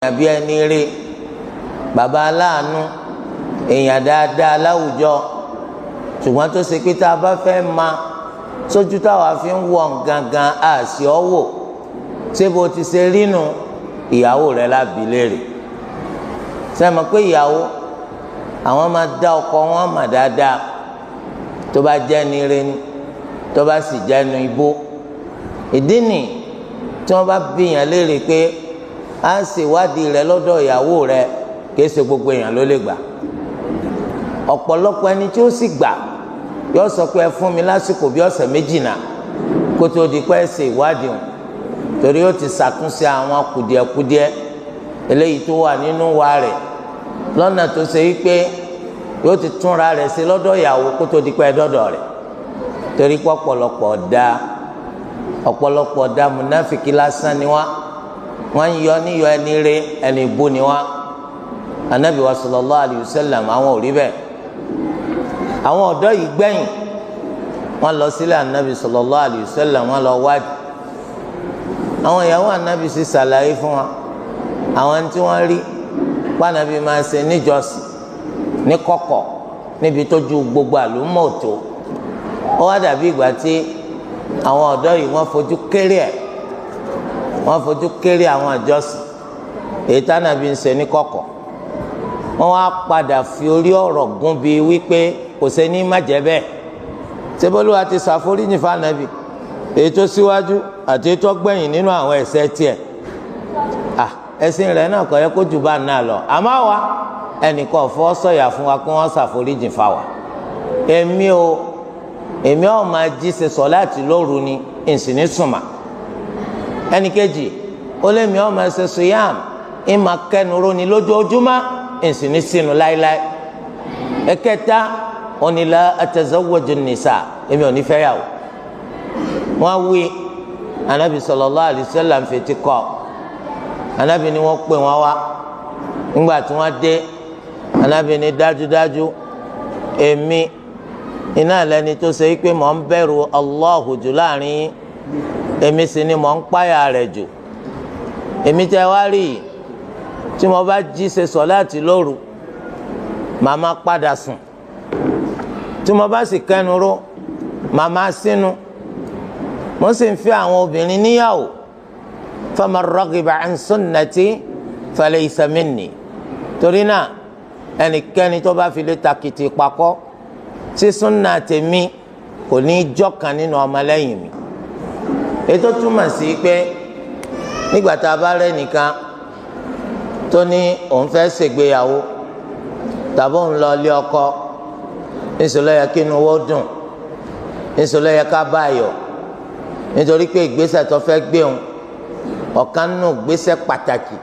àbí ẹni rí bàbá aláàánú èèyàn dáadáa láwùjọ ṣùgbọ́n tó ṣe pé tá a bá fẹ́ máa sójú táwa fi ń wọ̀ gangan àṣì ọ̀wọ̀ ṣé bó ti ṣe rínu ìyàwó rẹ̀ lábì léèrè sẹ́mi pé ìyàwó àwọn máa dá ọkọ wọn mà dáadáa tó bá jẹ́ ni rí ni tó bá sì jẹ́ nu igbó ìdí nì tí wọ́n bá bíyàn léèrè pé à ń ṣèwádìí rẹ̀ lọ́dọ̀ ìyàwó rẹ̀ kìí ṣe gbogbo èèyàn ló lè gbà ọ̀pọ̀lọpọ̀ ẹni tí ó sì gbà yóò sọ pé ẹ fún mi lásìkò bí ọ̀sẹ̀ méjì náà kó tó di pé ẹ ṣe ìwádìí wọn torí ó ti ṣàtúnṣe àwọn kùdìẹ̀kudiẹ eléyìí tó wà nínú wa rẹ̀ lọ́nà tó ṣe wípé yóò ti túnra rẹ̀ ṣe lọ́dọ̀ ìyàwó kó tó di pé ẹ dọ́dọ̀ rẹ̀ torí pé ọ̀pọ̀lọpọ̀ ọ̀dà múnáfìkì lásán ni wọ́n ń yọ níyọ ẹni rẹ ẹni bú ni wọ́n anabi wa sallallahu alayhi wa sallam àwọn ò rí bẹ́ẹ̀ àwọn ọ̀dọ́ yìí gbẹ̀yìn wọ́n lọ sílẹ̀ anabi sallallahu alayhi wa sallam wọ́n lọ wádìí àwọn ìyàwó anabi sì ṣàlàyé fún wa àwọn tí wọ́n rí pànàbí máa ṣe níjọsìn ní kọ̀kọ̀ níbi tó ju gbogbo àlùmọ́ òtó ó wá dàbí ìgbà tí àwọn ọ̀dọ́ yìí wọ́n fojú kéré àwọn ìjọsìn èyí tánàbí ń ṣe ní kọ̀kọ̀ wọ́n wá padà fi orí ọ̀rọ̀ gún bí wípé kò ṣe ní má jẹ́ bẹ́ẹ̀ ṣébólúwa ti ṣàforíjì fànàbí èyí tó síwájú àti èyí tó gbẹ̀yìn nínú àwọn ẹ̀ṣẹ̀ tiẹ̀ ẹ̀sìn rẹ̀ náà kò yẹ kó jù bá náà lọ àmọ́ wa ẹnìkan fọ́ sọ̀yà fún wa kí wọ́n ṣàforíjì fáwa èmi ọ̀ máa jí ṣe sọ̀láàtì lóru ni ìsìn ní sùnmà ẹnìkejì ó lé mi ọ̀ máa ṣe sùyàm ìmà kẹnuró ni lójoojúmọ́ ìsìn ní sínú láéláé ẹ̀kẹta onílà atazawwaju nìsà èmi ò ní fẹ́ yàwó wọ́n wí anabi sallallahu alaihi wasallam fetí kọ́ anabi ni wọ́n pè wọ́n wá nígbà tí wọ́n dé anabi ni dájúdájú èmi iná lẹni tó ṣe pé mò ń bẹ̀rù Allahu jù láàrin èmi sì ni mò ń páyà rẹ̀ jù èmi tẹ́ wá rí i tí mo bá jí ṣe sọ̀láàtì lóru màá má padà sùn tí mo bá sì kẹnu ró màá má sínú mo sì ń fi àwọn obìnrin níyàwó faman raghiba an sunnati falaysa minni torí náà ẹnikẹ́ni tó bá fi lè takìtì pakọ́ tí súnà tèmi kò ní í jọ́kan nínú ọmọlẹ́yìn mi ètò túmọ̀ sí pé nígbà tá a bá rẹ́ nìkan tó ní òun fẹ́ ṣègbéyàwó tàbí òun lọ ilé ọkọ níṣòlò yẹ kí inú owó dùn níṣòlò yẹ ká báyọ̀ nítorí pé ìgbésẹ̀ tó fẹ́ gbé òun ọ̀kan nínú ìgbésẹ̀ pàtàkì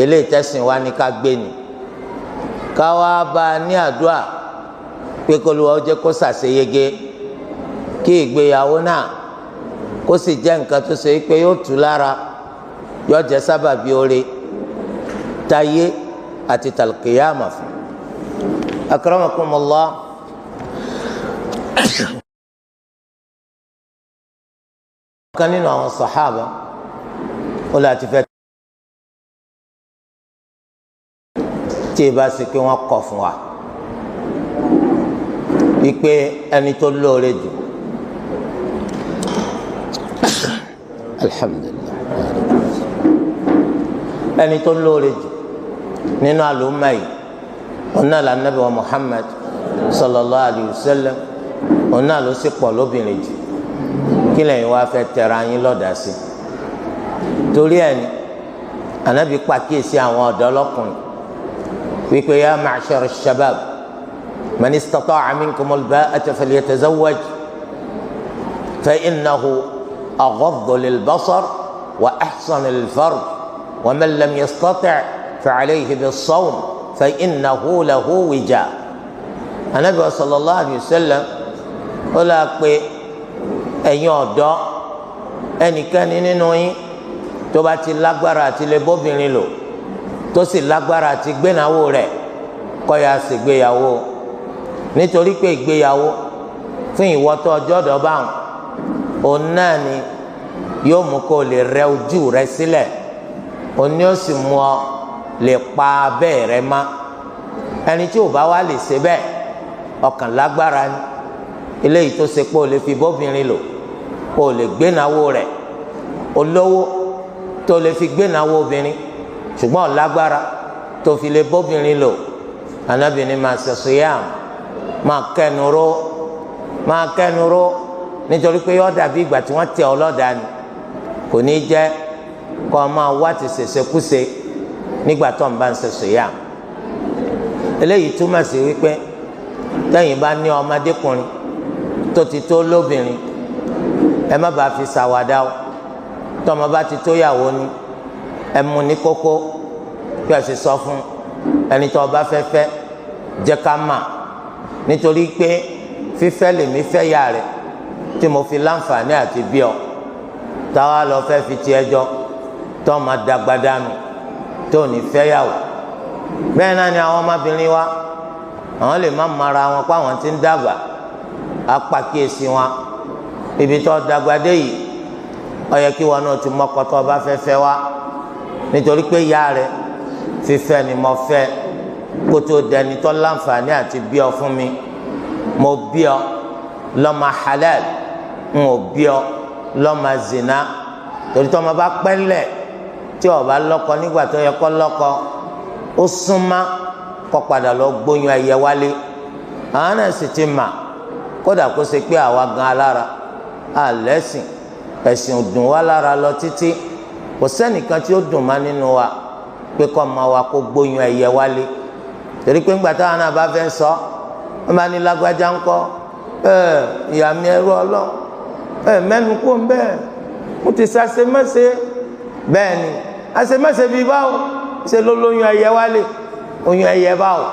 eléyìí tẹ̀sìn wa ní ká gbé ni ká wá bá a ní àdúrà pé k'Olúwa ó jẹ́ kó ṣàṣeyege kí ìgbéyàwó náà kó sì jẹ́ nǹkan tó ṣe pé yóò tù lára yóò jẹ́ sábàbí oore táyé àti tàlùkìyàmà fún. akramakumullah ọ̀kan nínú àwọn sàhábà ó láti fẹ́ tí ì bá sì pé wọ́n kọ̀ fún wa wípé ẹni tó lóore jù alhamdulillah ẹni tó lóore jù nínú àlùmọ́ yìí ọ̀nà lànàbí wa Muhammad sallallahu alayhi wa sallam ọ̀nà ló sì pọ̀ lóbìnrin jù kí lẹ́yìn wá fẹ́ tẹ̀ra yín lọ́dà sí torí ẹni ànábì pàkíyèsí àwọn ọ̀dọ́ lọ́kùnrin wípé ya ma'shar ash-shabab man istata'a minkum al-ba'ata falyatazawwaj fa innahu aghaddu lil-basar wa ahsanu lil-farj wa man lam yastati' fa alayhi bis-sawm fa innahu lahu wija. ànábì sallallahu alayhi wa sallam ó là pé ẹ̀yin ọ̀dọ́ ẹnikẹ́ni nínú yín tó bá ti lágbára àti lè bóbìnrin lò tó sì lágbára àti gbénáwó rẹ̀ kó yá ṣègbéyàwó nítorí pé ìgbéyàwó fún ìwọ tó ọjọ́ ọ̀dọ́ báwọn òun náà ni yóò mú kó lè rẹ ojú rẹ sílẹ̀ òní ó sì mú ọ lè pa abẹ́ rẹ mọ́. ẹni tí ò bá wá lè ṣe bẹ́ẹ̀ ọkàn lágbára ni eléyìí tó ṣe pé o lè fi bóbìnrin lò o lè gbénáwó rẹ̀ olówó tó lè fi gbénáwó obìnrin ṣùgbọ́n lágbára tó fi lè bóbìnrin lò. Ànábì ní máa ṣe siyam máa kẹnu ró nítorí pé yóò dàbí ìgbà tí wọ́n tẹ ọ lọ́dà ni kò ní jẹ́ kó o máa wá ti ṣèṣekúṣe nígbà tó ń bá ń ṣe siyam. eléyìí túmọ̀ sí wípé tẹ́yìn bá ní ọmọdékùnrin tó ti tó lóbìnrin ẹ má bàa fi ṣàwàdà o tọ́mọ bá ti tó yàwó ni ẹ mú ní kókó kí ẹ sì sọ fún ẹni tó bá fẹ́ fẹ́ jẹ́ ká mà nítorí pé fífẹ́ lèmi fẹ́ yà rẹ̀ tí mo fi láǹfààní àti bí ọ táwa lọ fẹ́ fi ti ẹjọ́ tó máa dàgbà dànù tó ní fẹ́ yàwó. bẹ́ẹ̀ náà ni àwọn ọmọbìnrin wa àwọn lè má mara wọn pé àwọn ti ń dàgbà á pàkíyèsí wọn ibi tó dàgbà dé yìí ó yẹ kí wọn náà ti mọ́kọ tó bá fẹ́ fẹ́ wá nítorí pé ìyá rẹ̀ fífẹ́ ni mo fẹ́ kó tó dẹni tó láǹfààní àti bí ọ fún mi. mo bí ọ lọ́mọ halal n ò bí ọ lọ́mọ zina torí tó ọmọ bá pẹ́ńlẹ̀ tí ó bá lọ́kọ nígbà tó yẹ kó lọ́kọ ó súnmọ́ kó padà lọ gbóyún ẹyẹ wálé. àwọn náà sì ti mà kódà kó ṣe pé àwa gan alára àlẹ́sìn ẹ̀sìn ò dùn wá lára lọ títí kò sẹ́nìkan tí ó dùn má nínú wa pé kọ́ máa wa kó gbóyún ẹyẹ wálé torí pé ńgbà táwọn náà bá fẹ́ sọ wọ́n bá ní lágbájá ńkọ́ ìyá mi ẹrú ọlọ́ mẹ́nu kó ń bẹ́ẹ̀ mo ti ṣàṣemáṣe bẹ́ẹ̀ ni àṣemáṣe bíi báwo ṣe ló lóyún ẹyẹ wálé oyún ẹyẹ báwo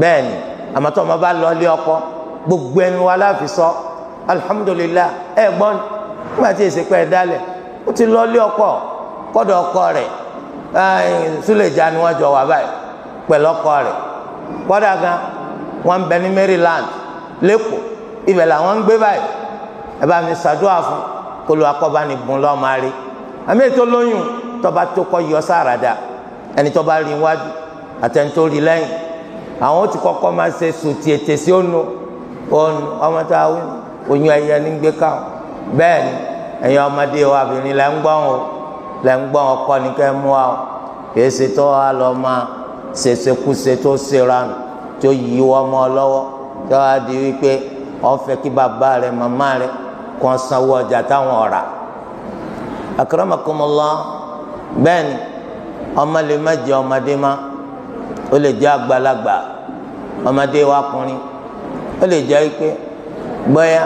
bẹ́ẹ̀ ni àmọ́ tó ọmọ bá lọ ilé ọkọ gbogbo ẹnu wa láfi sọ alihamudulilayi gbọ́n nígbà tí èsì pẹ́ dálẹ̀ ó ti lọ ilé ọkọ kọ́dọ̀ ọkọ rẹ̀ Suleja ni wọ́n jọ wà báyìí pẹ̀lú ọkọ rẹ̀ kọ́dà gan wọ́n ń bẹ ní Maryland lẹ́kọ̀ọ́ ibẹ̀ làwọn ń gbé báyìí ẹ bá mi ṣàdúrà fún kó lu akọ́bá ní gun lọ́ọ́ máa rí àmì ètò lóyún tọba tó kọ́ yọ sáradà ẹni tó bá rí iwájú àtẹni tó rí lẹ́yìn àwọn ó ti kọ́kọ́ máa ṣe sùtì ètè sí ònu ọmọ tá a wí oyún ẹyẹ ní gbé káwọn bẹ́ẹ̀ ni ẹ̀yin ọmọdé wa obìnrin lẹ́ ń gbọ́n o lẹ́ ń gbọ́n ọkọ ní kẹ́ mú wa o kìí ṣe tó wà lọ́ máa ṣèṣekúṣe tó ṣèrànù tó yí wọ́n mọ́ ọ lọ́wọ́ tó wá di wípé wọ́n fẹ́ kí bàbá rẹ̀ màmá rẹ̀ kàn sanwó ọjà táwọn ọ̀rà. akramakumullah bẹ́ẹ̀ ni ọmọ lè má jẹ́ ọmọdé má ó lè jẹ́ àgbàlagbà ọmọdé wa kùnrin ó lè jẹ́ wípé gbọ́yà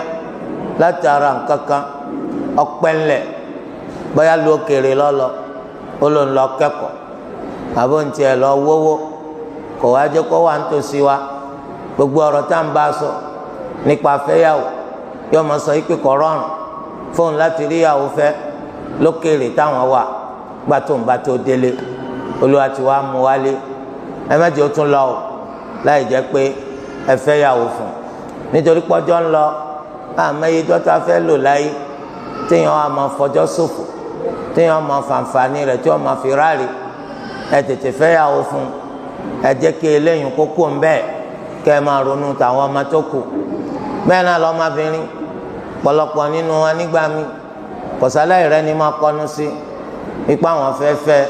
látara nǹkankan ọpẹ́ ńlẹ̀ bóyá lu òkèèrè lọ́lọ́ ó ló ń lọ kẹ́kọ̀ọ́ àbó ń tiẹ̀ lọ wówó kò wá jẹ́ kó wà nítòsí wa gbogbo ọ̀rọ̀ tá à ń bá a sọ nípa fẹ́yàwó yóò máa sọ pé kò rọrùn fóun láti rí ìyàwó fẹ́ lókèèrè táwọn wà gbà tó ń bá tó délé olúwa ti wá mú wálé ẹ má jẹ́ ó tún lọ o láì jẹ́ pé ẹ fẹ́yàwó fún nítorí pọ́jọ́ ń lọ àmọ́yé dọ́tà fẹ́ lò láyé téèyàn á máa fọjọ́ ṣòfò téèyàn á máa fàǹfààní rẹ̀ tí wọ́n máa fi ráàlì ẹ tètè fẹ́yàwó fún ẹ jẹ́ kí eléyìí kókó ń bẹ́ẹ̀ kẹ́ ẹ máa ronú tàwọn ọmọ tó kù bẹ́ẹ̀ náà lọ́mọbìnrin pọ̀lọpọ̀ nínú wa nígbà míì kọ̀sáláì rẹ ni máa kọ́nu sí ipá àwọn fẹ́fẹ́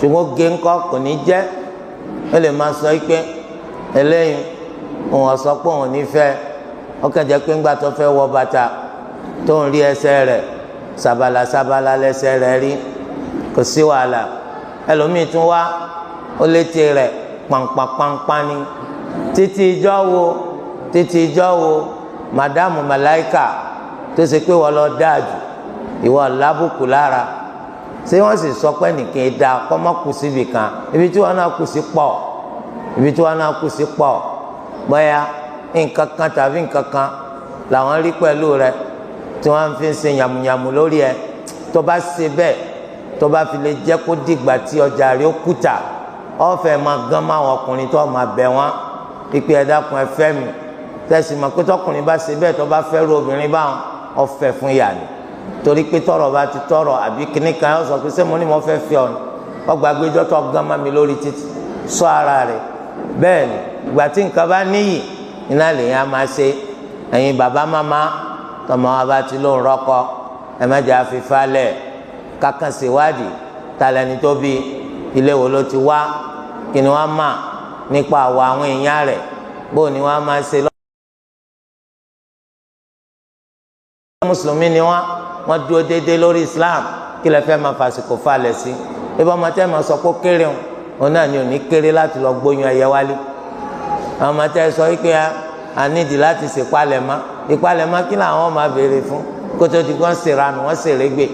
ṣùgbọ́n gé ńkọ́ kò ní jẹ́ ó lè máa sọ pé eléyìí òun ọ̀sọ́ pé òun ní fẹ́ ó kàn jẹ́ pé ńgbà tó fẹ́ wọ bàtà tó ń rí ẹsẹ̀ rẹ̀ sábàlá lẹ́sẹ̀ rẹ̀ rí kò sí wàhálà ẹlòmíì tún wá ó létí rẹ̀ pàǹpàǹpàǹpà ni títí ìjọ wo màdámù màláìkà tó ṣe pé wọ́n lọ dáàjù ìwọ lábùkù lára ṣé wọ́n sì sọ pé nìkan da kọ́mọ́ kù síbi kan ibi tí wọ́n náà kù sí pọ̀ bóyá nǹkan kan tàbí nǹkan kan làwọn rí pẹ̀lú rẹ tí wọ́n fi ń ṣe yàmùyàmù lórí ẹ tó bá ṣe bẹ́ẹ̀ tó bá fi lè jẹ́ kó dìgbà tí ọjà rẹ ó kùtà ọ̀fẹ́ máa gán máwọn ọkùnrin tó máa bẹ̀ wọ́n ìpè ẹ dákun ẹ fẹ́ mi tẹ̀sí ma pé tọkùnrin bá ṣe bẹ́ẹ̀ tó bá fẹ́ ru obìnrin báwọn ọ̀fẹ́ fún yà ni torí pé tọrọ bá ti tọrọ àbí kíní kan yóò sọ pé ṣé mo ní mo fẹ́ fi ọ ọgbàgbéjọ́ tó gán mọ́ mi lórí títì ṣọ́ ara rẹ̀. bẹ́ẹ̀ ni ìgbà tí nǹkan bá níyì iná lèyìn á máa ṣe. ẹ̀yin bàbá màmá tọmọ wa bá ti lóun rọ́kọ ẹ má jẹ́ àfifálẹ̀ kákan ṣèwádìí ta lẹni tó bí, ilé wo ló ti wá, kí ni wọ́n mà nípa àwọ̀ àwọn èèyàn rẹ̀, bó ni wọ́n máa ṣe lọ́wọ́. mùsùlùmí ni wọ́n dúró déédéé lórí Islam, kí lẹ fẹ́ máa fàṣìkò falẹ̀ sí. ibi ọmọ tẹ́ máa sọ pé kéré òun náà ni ò ní kéré láti lọ gbóyún ẹyẹ wálé. àwọn ọmọ tẹ́ sọ wípé a nídìí láti ṣèpalẹ̀mọ́, ìpalẹ̀mọ́ kí làwọn máa béèrè fún kó tó di wọ́n ṣèranù wọ́n ṣèrégbè.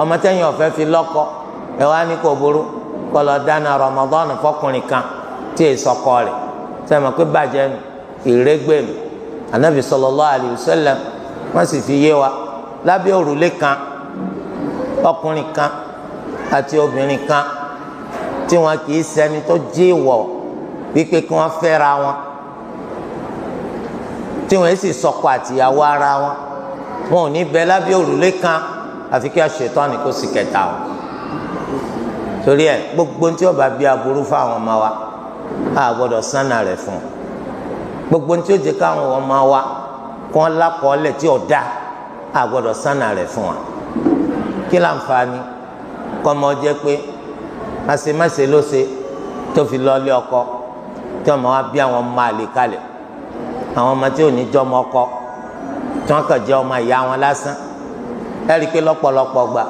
ọmọ tẹ́yìn ọ̀fẹ́ fi lọ́kọ ẹ wá ní kò burú kó lọ dáná Ramadan fọkùnrin kan tí èso kọ rẹ̀ sẹ́mi pé bàjẹ́ nù ìrégbè nù. Ànábì sallallahu alayhi wa sallam wọ́n sì fi yé wa lábẹ́ òrùlé kan ọkùnrin kan àti obìnrin kan tí wọn kì í ṣẹni tó jíwọ̀ wípé kí wọ́n fẹ́ra wọn, tí wọ́n sì sọkọ àtìyàwó ara wọn, wọn ò ní bẹ lábẹ́ òrùlé kan àfi kí Ṣẹ̀tánì kó sì kẹta wọn. torí ẹ gbogbo tí ó bá bí aburú fáwọn ọmọ wa a gbọ́dọ̀ sánà rẹ̀ fún un. gbogbo tí ó jẹ́ káwọn ọmọ wa kọ́ lákọọ́lẹ̀ tí ò dáa a gbọ́dọ̀ sánà rẹ̀ fún wa. kí láǹfààní kọ́mọ jẹ́ pé àṣemáṣe ló ṣe tó fi lọ́ọ́lé ọkọ tí ọmọ wa bí àwọn ọmọ àlè kalẹ̀, àwọn ọmọ tí ò ní jọ́ ọmọ ọkọ tí wọ́n kàn jẹ́ ọmọ ìyá wọn lásán. ẹ rí i pé lọ́pọ̀lọpọ̀ gbà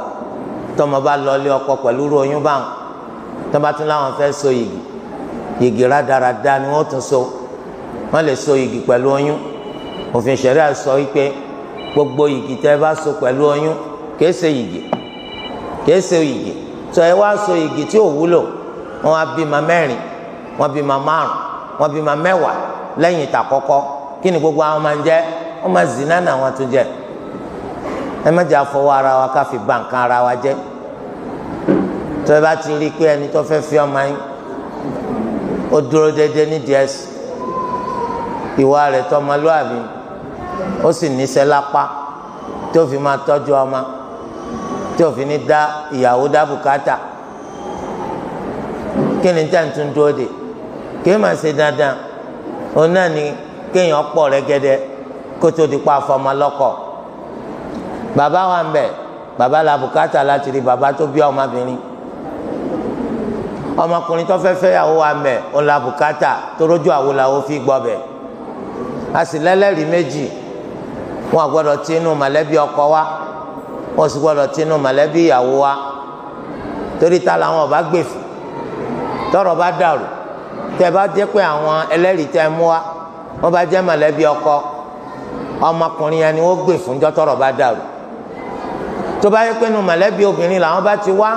tọmọ bá lọ́ọ́lé ọkọ pẹ̀lú oyún báwọn tó bá tún láwọn fẹ́ so yìgì rádaràda ni wọ́n tún so. wọ́n lè so yìgì pẹ̀lú oyún. òfin ṣẹ̀ríà sọ wípé gbogbo yìgì tẹ́ bá so pẹ̀lú oyún kìí ṣe yìgì tó ẹ wá so yìgì tí ò wúlò. wọ́n á bímọ 4, wọ́n bímọ 5, wọ́n bímọ 10 lẹ́yìn ìtàkọ́kọ́. kí ni gbogbo àwọn máa ń jẹ́? wọ́n máa zina náà wọ́n tún jẹ́. ẹ má jẹ́ àfọwọ́ ara wa ká fi bà nǹkan ara wa jẹ́. tó ẹ bá ti rí i pé ẹni tó fẹ́ fi ọmọ yín ó dúró déédéé ní díẹ̀ sí, ìwà rẹ̀ tọmọlúwàbí, ó sì níṣẹ́ lápá tí ó fi máa tọ́jú ọmọ, tí ó fi ní dá ìyàwó dá bùkátà, kí ni tẹ́ ń tún dúró dè? kí ẹ máa ṣe dandan òun náà ni kéèyàn pọ̀ rẹ́gẹ́dẹ́ kó tó di pa àfọmọ lọ́kọ. bàbá wa ń bẹ, bàbá la bùkátà láti rí bàbá tó bí ọmọbìnrin. ọmọkùnrin tó fẹ́ fẹ́yàwó wa ń bẹ, òun la bùkátà tó rójú àwo làwo fi gbọ́ bẹ̀. a sì lẹ́lẹ́rìí méjì, wọn gbọ́dọ̀ tí inú mọ̀lẹ́bí ọkọ wa, wọn sì gbọ́dọ̀ tí inú mọ̀lẹ́bí ìyàwó wa, torí ta làwọn ọba gbè fún. tọ́rọ̀ bá dàrú, tẹ́ bá jẹ́ pé àwọn ẹlẹ́rìí tẹ́ mú wa wọ́n bá jẹ́ mọ̀lẹ́bí ọkọ, ọmọkùnrin yẹn ni wọ́n gbè fún jọ́ tọ́rọ̀ bá dàrú. tó bá yẹ pé inú mọ̀lẹ́bí obìnrin làwọn bá ti wá,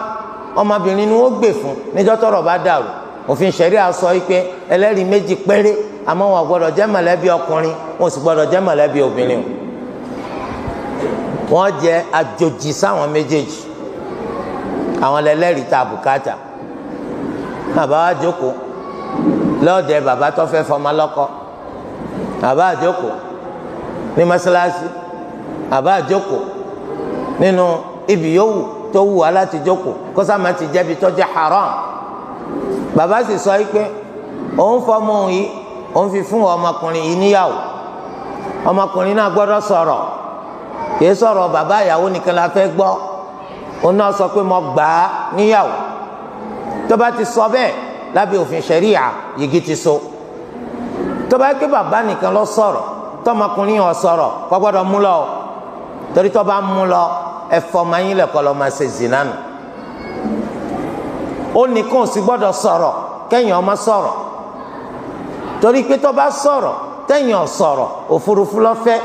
ọmọbìnrin ni wọ́n gbè fún níjọ́ tọ́rọ̀ bá dàrú. òfin ṣẹ̀ríà sọ wípé ẹlẹ́rìí méjì péré, àmọ́ wọn gbọ́dọ̀ jẹ́ mọ̀lẹ́bí ọkùnrin, wọn sì gbọ́dọ̀ jẹ́ mọ̀lẹ́bí obìnrin. wọ́n jẹ́ àjòjì sáwọn méjèèjì, àwọn ẹlẹ́rìí tá bùkátà. bàbá wa jókòó lọ́ọ̀dẹ bàbá tó fẹ́ fọmọ lọ́kọ, bàbá àjókòó ní mọ́sálásí, bàbá àjókòó nínú ibi yòówù tó wù wá láti jókòó kó sáma ti jẹ́bi tó jẹ́ haram. bàbá sì sọ pé òun fọmọ òun yìí òun fi fún ọmọkùnrin yìí níyàwó. ọmọkùnrin náà gbọ́dọ̀ sọ̀rọ̀, kìí sọ̀rọ̀ bàbá ìyàwó nìkan la fẹ́ gbọ́. òun náà sọ pé mo gbà á níyàwó. tó bá ti sọ bẹ́ẹ̀ lábẹ́ òfin ṣẹ̀ríà yìgì ti so. tó bá yẹ kí bàbá nìkan lọ sọ̀rọ̀ tọmọkùnrin yẹn sọ̀rọ̀ kò gbọ́dọ̀ mú lọ, torí tó bá mú lọ ẹ̀fọ́ máa yín lẹ̀kọ́ lọ́ máa ṣe zina nù. ó nìkan ò sì gbọ́dọ̀ sọ̀rọ̀ kẹ́yìn ọmọ sọ̀rọ̀, torí pé tó bá sọ̀rọ̀ tẹ́yìn ọ̀ sọ̀rọ̀ òfurufú lọ́fẹ́.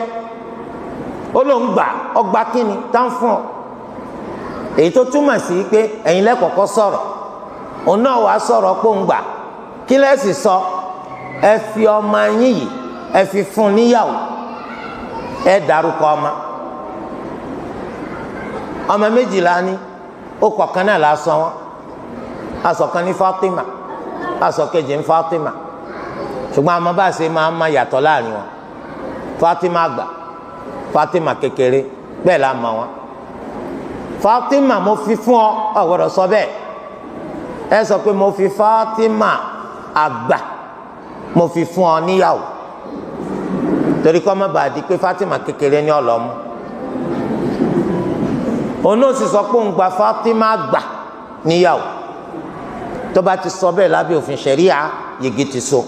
ó ló ń gbà ọgbà kínni tá ń fún ọ, èyí tó túmọ̀ sí pé ẹ̀yin lẹ́kọ̀ọ́kọ́ sọ̀rọ̀, òun náà wàá sọ̀rọ̀ pé òun gbà. kí lẹ́sì sọ? ẹ fi ọmọ yín yìí ẹ fi fún níyàwó, ẹ dárúkọ ọmọ méjìlá ní ó kọ̀ọ̀kan náà la sọ wọn. asọ̀kan ní Fatima, asọ̀kejì ní Fatima, ṣùgbọ́n àmọ́ bá ṣe máa ń má yàtọ̀ láàrin wọn. Fatima àgbà, Fatima kékeré, bẹ́ẹ̀ la mọ̀ wọn. Fatima mo fi fún ọ, ò gbọ́dọ̀ sọ bẹ́ẹ̀. ẹ sọ pé mo fi Fatima àgbà mo fi fún ọ níyàwó torí kọ́ má bàa di pé Fatima kékeré ní ọlọ́mú òun náà sì sọ pé òun gba Fatima àgbà níyàwó tó bá ti sọ bẹ́ẹ̀ lábẹ́ òfin ṣẹ̀ríà yìgì ti so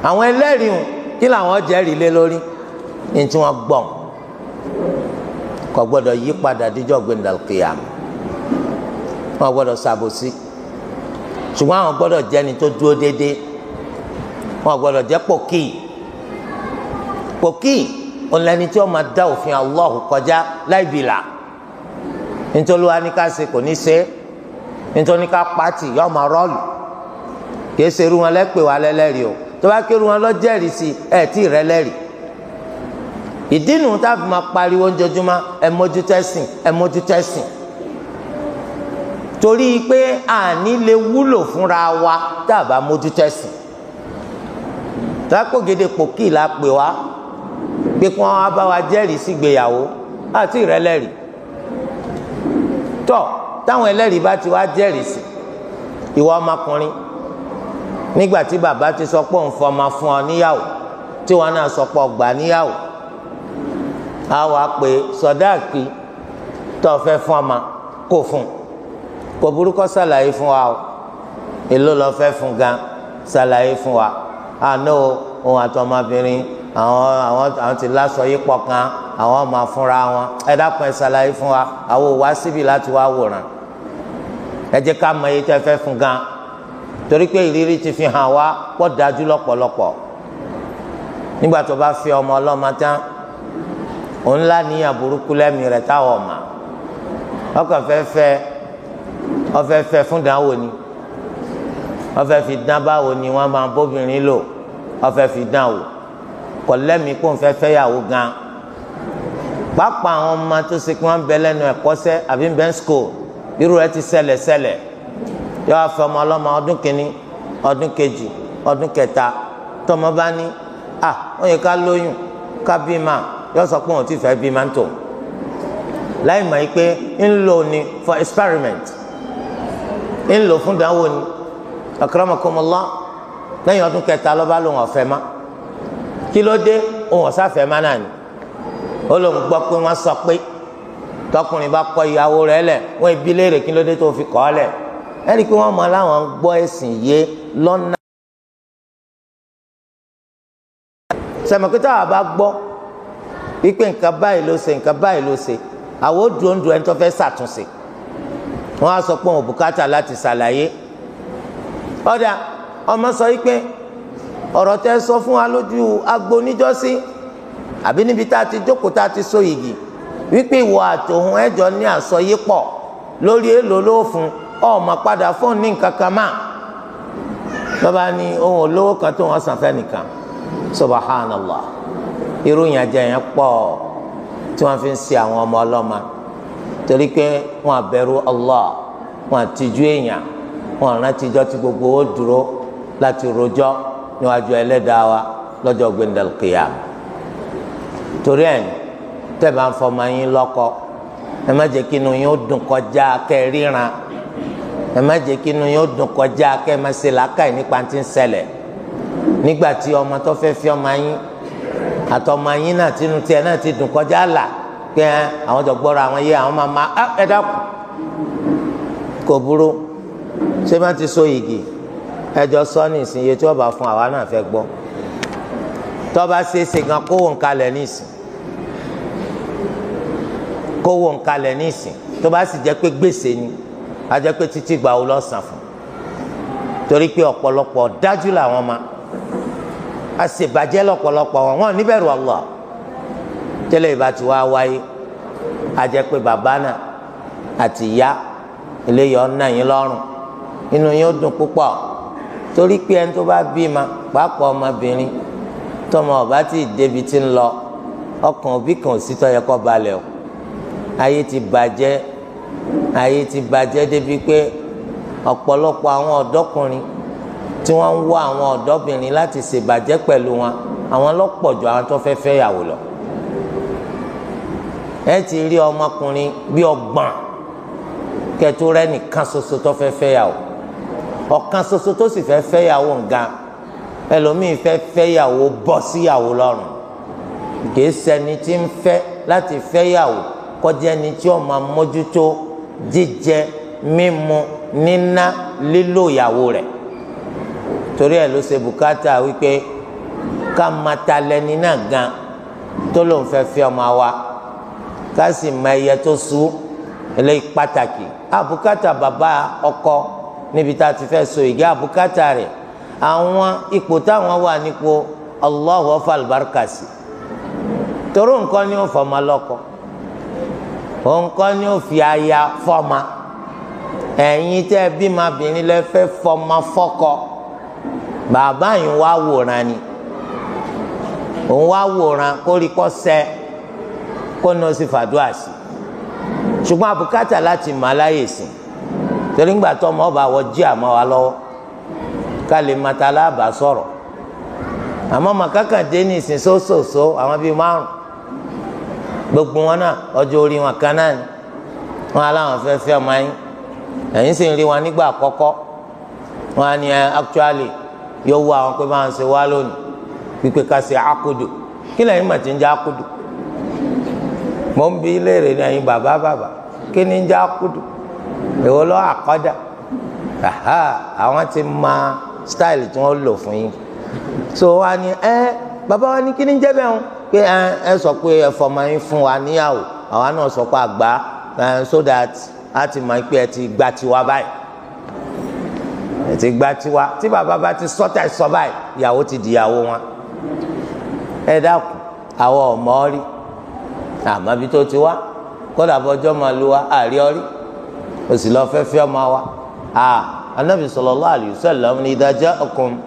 àwọn ẹlẹ́rìí hùn kí làwọn jẹ́rìí lé lórí ní tí wọ́n gbọ́n kò gbọ́dọ̀ yí padà díjọ́ gbẹ̀ndàkìyàm wọ́n gbọ́dọ̀ ṣàbòsí ṣùgbọ́n àwọn gbọ́dọ̀ jẹ́ni tó dúró déédéé wọ́n gbọ́dọ̀ jẹ́ pòkì ònlẹ́ni tí wọ́n máa dá òfin Allah kọjá láì bìlà nítorí wá ní ká ṣe kò ní ṣe nítorí ká pàtì yọ máa rọ́ọ̀lù kìí ṣe irú wọn lẹ́pẹ̀ wá lẹ́lẹ́rìí o tó bá kéré wọn lọ́jẹ́rìí sí ẹ̀ tí ì rẹ́lẹ́rìí ìdí nu tá a fi máa pariwo ojoojúmọ́ ẹ mójútẹ́sìn ẹ mójútẹ́sìn torí pé àní lè wúlò fúnra wa tá a bá mójútẹ́sìn tápò gèdè pòkì la pè wá pé kí wọ́n wá bá wa jẹ́rìí sí ìgbéyàwó àti ìrẹ́lẹ́rìí tọ́ táwọn ẹlẹ́rìí bá ti wá jẹ́rìí sí ìwọ ọmọkùnrin nígbà tí bàbá ti sọ pé òun fọmọ fún ọ níyàwó tí wọn náà sọ pé ọgbà níyàwó a wàá pè sọdáàkì tó fẹ́ fún ọmọ kó fún kò burúkọ ṣàlàyé fún wa o èló lọ fẹ́ fún gan ṣàlàyé fún wa àná òun àtọmọbìnrin àwọn ti lásọ yìí pọ̀ kan àwọn ọmọ fúnra wọn ẹ dákun ẹ ṣàlàyé fún wa àwọn ò wá síbi láti wá wòran ẹ jẹ́ ká mọ iye tẹ́ fẹ́ fún gan torí pé ìrírí ti fi hàn wá pọ̀ dájú lọ́pọ̀lọpọ̀ nígbà tó bá fi ọmọ ọlọ́mọ tán òun ńlá níyàn burúkú lẹ́mìí rẹ̀ táwọn ọmọ ọkàn ọfẹ́ fún dánwò ni ọfẹ́ fi dán báwo ni wọ́n máa bóbìnrin lò ọfẹ́ fi dán wò kò lẹ́mìí kó n fẹ́ yàwó gan pápá àwọn ọmọ tó ṣe kí wọ́n bẹ lẹ́nu ẹ̀kọ́ṣẹ́ àbí bẹ́ẹ̀ school irú rẹ̀ ti ṣẹlẹ̀ yọ afọ ọmọ ọlọ́mọ ọdún kìíní ọdún kejì ọdún kẹta tọmọ bá ní ó yẹ ká lóyún ká bímọ yọ sọ pé òun ti fẹ́ bímọ tó láì mọ̀ pé ń lò ní for experiment ń lò fún ìdánwò ni akramakumullah lẹ́yìn ọdún kẹta ló bá lóun ọ̀fẹ́ má kí ló dé òun ọ̀sáfẹ́ má náà ni ó lóun gbọ́ pé wọ́n sọ pé tọkùnrin bá kọ ìyàwó rẹ̀ lẹ̀ wọ́n ibi léèrè kí ló dé tó fi kọ̀ ọ́ lẹ̀ ẹni pé wọ́n mọ aláwọn ń gbọ́ ẹ̀sìn yé lọ́nà. sẹ̀mọ̀kítà wà bá gbọ́ wípé nǹkan báyìí ló ṣe nǹkan báyìí ló ṣe àwọn òdùndùn ẹni tó fẹ́ ṣàtúnṣe wọ́n á sọ pé òun bùkátà láti ṣàlàyé. ọ̀dà ọmọ sọ wípé ọ̀rọ̀ tẹ́ sọ fún wa lójú agbo níjọ́sí àbí níbi tá a ti jókòó tá a ti so yìgì wípé ìwọ àtòhun ẹ̀jọ̀ ní àsọyípọ̀ lórí èèlò lóòfun ọmọ padà fóònù ní nǹkan kan máa lọ́ba ní ohun olówó kan tó wọ́n san fẹ́ nìkan subhanallah irú yẹn jẹ́ yẹn pọ̀ tí wọ́n fi ń ṣe àwọn ọmọ ọlọ́mọ torí pé wọ́n àbẹ̀rù Allah wọ́n àtijú èèyàn wọ́n rántijọ́ tí gbogbo ó dúró láti rojọ́ níwájú ẹlẹ́dàá wa lọ́jọ́ gbẹ̀ndẹ̀lùkìyà torí ẹ̀ tẹ́ bá ń fọmọ yín lọ́kọ ẹ má jẹ́ kí inú yín ó dùn kọjá kẹ́ ríran ẹ má jẹ́ kí inú yóò dùn kọjá kẹ́ ẹ má ṣe làákàyè nípa tí ń ṣẹlẹ̀ nígbà tí ọmọ tó fẹ́ fi ọmọ yín àtọmọ yín náà tinú tiẹ̀ náà ti dùn kọjá là pé àwọn jọ gbọ́ra àwọn yé àwọn máa ẹ dákun kò burú ṣé má ti so yìgì ẹjọ́ sọ ní ìsìn iye tí wọ́n bá fún àwa náà fẹ́ gbọ́ tó bá ṣe é ṣe gan kówó nkalẹ̀ ní ìsìn kówó nkalẹ̀ ní ìsìn tó bá sì jẹ́ pé gbèsè ni ajẹ́ pé títí gba owó lọ́sàn fún torí pé ọ̀pọ̀lọpọ̀ dájú làwọn ma àṣebàjẹ́ lọ́pọ̀lọpọ̀ wọn níbẹ̀rù Allah tẹ́lẹ̀ ìbá ti wá wáyé ajẹ́ pé bàbá náà àti ìyá eléyìí ọ̀nà yín lọ́rùn inú yín ó dùn púpọ̀ torí pé ẹni tó bá bí ma pàápàá ọmọbìnrin tọmọ ọba tí débi ti ń lọ ọkàn òbí kan ò sí tó yẹ kó balẹ̀ o ayé ti bàjẹ́ débi pé ọ̀pọ̀lọpọ̀ àwọn ọ̀dọ́kùnrin tí wọ́n ń wá àwọn ọ̀dọ́bìnrin láti ṣèbàjẹ́ pẹ̀lú wọn àwọn lọ́pọ̀ jù àwọn tó fẹ́ fẹ́ yàwó lọ. ẹ ti rí ọmọkùnrin bí ọgbọ̀n kẹtù rẹ nìkan ṣoṣo tó fẹ́ fẹ́yàwó ọ̀kan ṣoṣo tó sì fẹ́ fẹ́yàwó nǹkan ẹlòmíì fẹ́ fẹ́yàwó bọ́ síyàwó lọ́rùn kìí ṣẹni tí ń fẹ́ láti fẹ́yàwó kọjá ẹni tí ó máa mójútó jíjẹ mímu níná lílò ìyàwó rẹ̀ torí ẹ̀ ló ṣe bùkátà wípé ká máa ta lẹni náà gan tó lóun fẹ́ fẹ́ ọmọ wa ká sì mọ ẹyẹ tó sú eléyìí pàtàkì àbùkátà bàbá ọkọ níbi tá a ti fẹ́ so ìgé àbùkátà rẹ̀ àwọn ipò táwọn wà nípò Allahu ọfà àlùbáríkà sí torí nǹkan ni ó fọmọ lọ́kọ nǹkan ni ó fi aya fọmọ ẹ̀yin tẹ́ bímọbìnrin lẹ fẹ́ fọmọ fọ́kọ bàbá yìí wá wòran ni òun wá wòran kórìkọ́ sẹ́ kó ní o sì fàdúrà sí ṣùgbọ́n àbùkátà láti mọ aláyè sìn torí ńgbà tó ọmọ ọba wọ jí àmọ́ wa lọ́wọ́ ká lè mata aláàbà sọ̀rọ̀ àmọ́ màkàkàndé ní ìsìn sósòsó àwọn bíi márùn gbogbo wọn náà ọjọ́ orí wọn kan náà ni wọn aláwọn fẹ́ fẹ́ ọmọ yín ẹ̀yin sì ń rí wọn nígbà àkọ́kọ́ wọn á ní actually yóò wá àwọn pé máa ń ṣe wá lónìí pípé ká ṣe akudu kí lẹ́yìn mà ti ń jẹ́ akudu mo ń bi léèrè ní ẹ̀yin bàbá kí ni ń jẹ́ akudu èwo lọ́ àkọ́dà àwọn ti máa style tí wọ́n lò fún yín so wa ni bàbá wa ní kí ni jẹ́ bẹ́ẹ̀ o pé ẹ sọ pé ẹ fọmọ yín fún wa níyàwó àwa náà sọ pé àgbà so that a ti mọ̀ pé ẹ ti gba tiwa báyìí ẹ ti gba tiwa tí bàbá bá ti sọ́tà sọ báyìí ìyàwó ti di ìyàwó wọn ẹ dákun àwọn ọmọ rí àmọ́ bí tó ti wá kódà bọ́jọ́ máa lu wa àrí ọrí o sì lọ fẹ́ ọmọ wa anabi sallallahu alayhi wa sallam ni idha ja'akum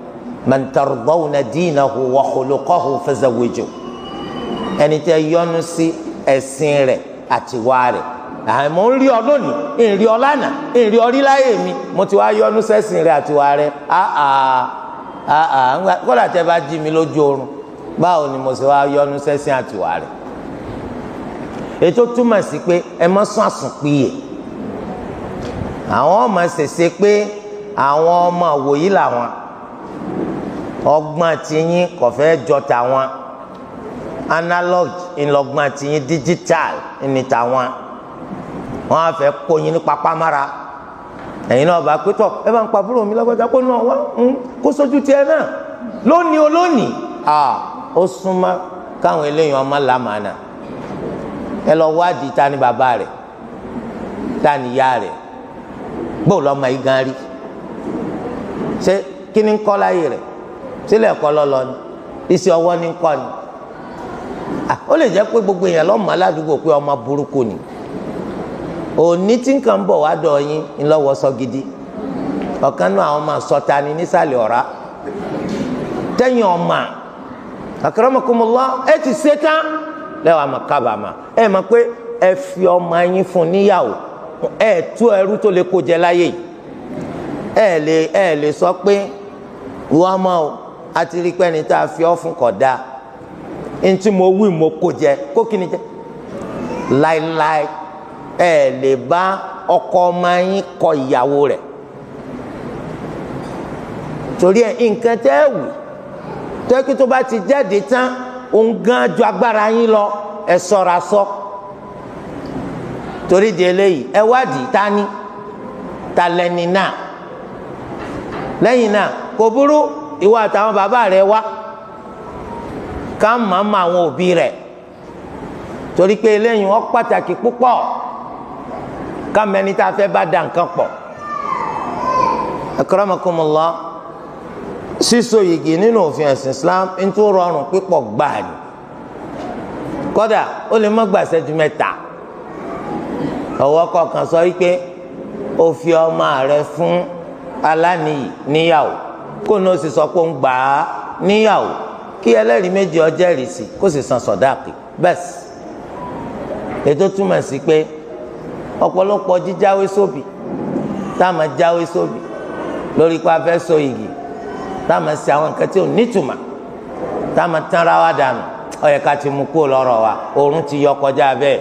man tardawna dinahu wa khuluquhu fazawwiju ẹni tẹ́ yọ́nú sí ẹ̀sìn rẹ̀ àti wá rẹ̀ àmọ́ ń rí ọ lónìí ń rí ọ lánàá ń rí ọ rí láyé mi mo ti wá yọ́nú sẹ́sìn rẹ̀ àti wá rẹ̀ kódà tẹ́ bá jí mi lójú oorun báwo ni mo ṣe wá yọ́nú sẹ́sìn àti wá rẹ̀ ètò túmọ̀ sí pé ẹ má sún àsùnpìyè àwọn ọmọ ṣẹ̀ṣẹ̀ pé àwọn ọmọ àwòyí làwọn ọgbọ́n tiyín kò fẹ́ jọ tàwọn analog ńlọgbọ́n tiyín digital ní tàwọn wọn á fẹ́ kó yín ní papámára ẹ̀yin náà bá pé tọ̀ ẹ bá ń pa àbúrò mi lọ́gbọ́dá kó náà wá kó sójú tiẹ̀ náà lónìí olónìí ó súnmọ́ káwọn eléyìí ọmọ làmànà ẹ lọ wádìí ta ni bàbá rẹ̀ ta ni ìyá rẹ̀ gbọ́ lọ́mọ yìí gan rí ṣé kí ni ń kọ́ láyé rẹ̀ sílẹ̀ kọ́ lọ́lọ́ ni iṣẹ́ ọwọ́ ni ń kọ́ ni ó lè jẹ́ pé gbogbo èèyàn lọ́mọ aládùúgbò pé ọmọ burúkú ni òní tí nǹkan ń bọ̀ wá dọ̀ yín ńlọ́wọ́ sọ gidi ọ̀kan náà àwọn máa sọta ni nísàlẹ̀ ọ̀rá tẹ́yìn ọmọ akramakumullah ẹ ti ṣe tán lẹ́wọ̀n àmọ́ kábàámà ẹ mọ̀ pé ẹ fi ọmọ yín fún níyàwó ẹ tú ẹrú tó lè kó jẹ láyé yìí ẹ lè sọ pé wọ́n mọ̀ o àti rí pẹ́ni tá a fi ọ́ fún kódà ntí mo wí mo kó jẹ kó kí ni jẹ láéláé ẹ lè bá ọkọ ọmọ yín kọ ìyàwó rẹ̀ torí ẹ nǹkan tẹ́ ẹ wù tẹ́ kí tó bá ti jáde tán òun gan ju agbára yín lọ ẹ ṣọ́ra sọ torí di eléyìí ẹ wádìí ta lẹni náà lẹ́yìn náà kò burú ìwọ àtàwọn bàbá rẹ̀ wá ká máa ma àwọn òbí rẹ̀ torí pé eléyìí wọ́n pàtàkì púpọ̀ ká mẹ́ni tá a fẹ́ bá da nǹkan pọ̀ akramakumullah sísọ yìgì nínú òfin ẹ̀sìn Islam ń tó rọrùn pípọ̀ gbáà ni kódà ó lè má gbà ṣẹ́jú mẹ́ta ọwọ́ kọ̀ọ̀kan sọ wípé ó fi ọmọ rẹ̀ fún aláníyì níyàwó kó ní ó sì sọ pé ó ń gbà á níyàwó kí ẹlẹ́rìí méjì ó jẹ́rìí sí kó sì san sọ̀dáàkì bẹ́ẹ̀ ètò túmọ̀ sí pé ọ̀pọ̀lọpọ̀ jíjáwé sóbì tá a máa jáwé sóbì lórí pé a fẹ́ so igi tá a máa ṣe àwọn nǹkan tí ò nítumọ̀ tá a máa tán ra wa dànù ó yẹ ká ti mú kúrò lọ́rọ̀ wa oorun ti yọ kọjá bẹ́ẹ̀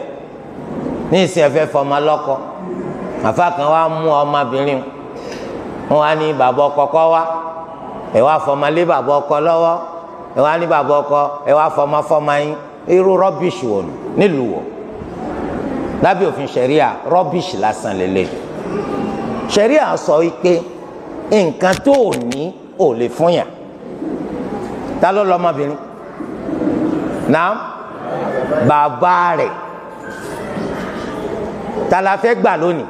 ní ìsìn ẹ̀fẹ́ fọmọ lọ́kọ àfa kan wá mú ọmọbìnrin wọn wá ní bàbá ọkọ kọ́ wá ẹ wá fọmọ lé bàbá ọkọ lọ́wọ́ ẹ wá ní bàbá ọkọ ẹ wá fọmọ yín irú rọ́bìṣì wò nílùú wò lábẹ́ òfin ṣẹ̀ríà rọ́bìṣì lásán lélẹ̀ ṣẹ̀ríà sọ wípé nǹkan tó ò ní ò lè fún yàn ta ló lọ ọmọbìnrin náà bàbá rẹ̀ ta la fẹ́ gbà lónìí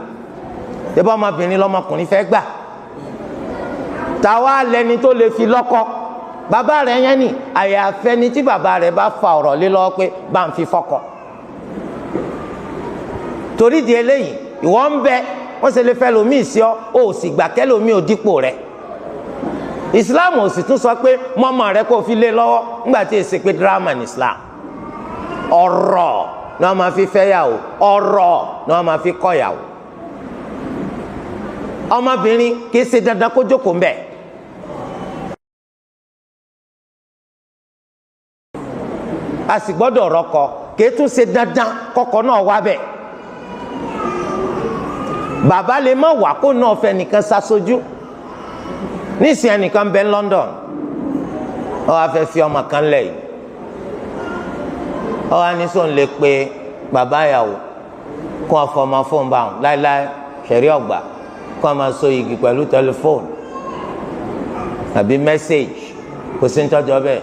débà ọmọbìnrin lọmọkùnrin fẹ́ gbà ta wá lẹni tó lè fi lọ́kọ bàbá rẹ̀ yẹn ni àyàfẹ́ni tí bàbá rẹ̀ bá fa ọ̀rọ̀ lé lọ́wọ́ pé bá ń fi fọ́kọ torí di eléyìí ìwọ ń bẹ wọ́n ṣe lè fẹ́ lomi sí ọ ó sì gbà kẹ́lòmí ò dípò rẹ̀ Islam ò sì tún sọ pé mọ́mọ́ rẹ̀ kò fi lé lọ́wọ́ nígbà tí èsì pé drama ní Islam ọ̀rọ̀ ni wọ́n máa fi fẹ́yàwó ọ̀rọ̀ ni wọ́n máa fi kọ́yàwó ọmọbìnrin kì í ṣe dandan kó jókòó ń bẹ̀ a sì gbọ́dọ̀ rọ́kọ kì í tún ṣe dandan kọ́kọ́ náà wá bẹ̀ bàbá lè má wà kó náà fẹ́ nìkan ṣaṣojú nísìnyí ẹnìkan bẹ ní London ó wá fẹ́ fi ọmọ kan lẹ̀ yìí ó wá ní sóun lè pe bàbá ìyàwó kó wọn fọmọ fóun bá wọn láéláé ṣẹ̀rí ọ̀gbà kó wọn máa so igi pẹ̀lú tẹlifóònù àbí mẹ́sáàgì kò sí ń tọ́jọ́ bẹ́ẹ̀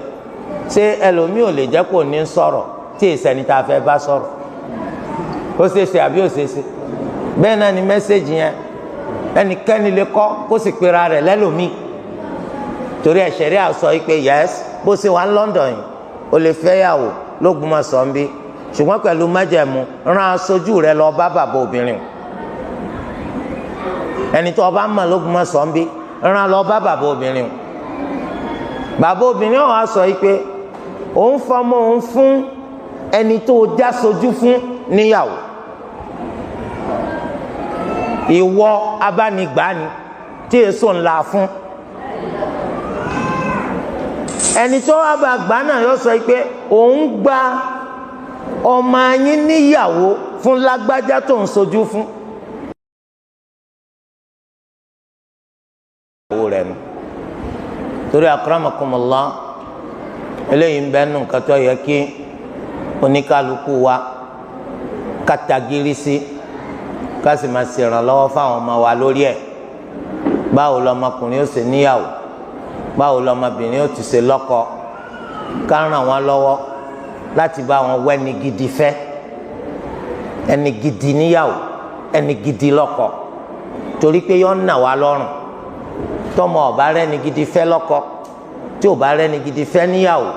ṣé ẹlòmíì ò lè jẹ́ kó ní sọ̀rọ̀ tí ìsẹ̀ni tá a fẹ́ bá sọ̀rọ̀ ó ṣeéṣe àbí ó ṣeéṣe bẹ́ẹ̀ náà ni mẹ́sáàgì yẹn ẹnikẹ́ni lè kọ́ kó sì pera rẹ̀ lẹ́lòmíì torí ẹ̀ṣẹ̀rí àsọ yìí pé yẹ́s bó ṣe wà ní London yìí ó lè fẹ́yàwó l'Ógbómọ̀ṣọ́ ń bí ṣùgbọ́n pẹ̀lú májẹ̀mú rán aṣojú rẹ̀ lọ bá bàbá obìnrin ẹni tó bá mọ̀ l'Ógbómọ̀ṣọ́ ń bí rán lọ bá bàbá obìnrin bàbá obìnrin ọ̀hún á sọ yìí pé òun fọmọ òun fún ẹni tó já sojú fún níyàwó ìwọ abánigbani tí èso ńlá fún ẹni tó wá bá gbà náà yóò sọ pé òun gba ọmọ yín níyàwó fún lágbájá tó ń sojú fún ìyàwó rẹ̀ nù torí akramakumullah eléyìí ń bẹ nù nǹkan tó yẹ kí oníkálukú wa kàtàgìrì sí ká sì máa ṣèrànlọ́wọ́ fáwọn ọmọ wa lórí ẹ̀ báwo lọmọkùnrin ó ṣe níyàwó báwo lọmọbìnrin ó ti ṣe lọ́kọ ká ràn wọ́n lọ́wọ́ láti bá wọn wẹ́ni gidi fẹ́ ẹni gidi níyàwó ẹni gidi lọ́kọ torí pé yọ ń nà wá lọ́rùn tọmọ ọba rẹ́ni gidi fẹ́ lọ́kọ tí ò bá rẹ́ni gidi fẹ́ níyàwó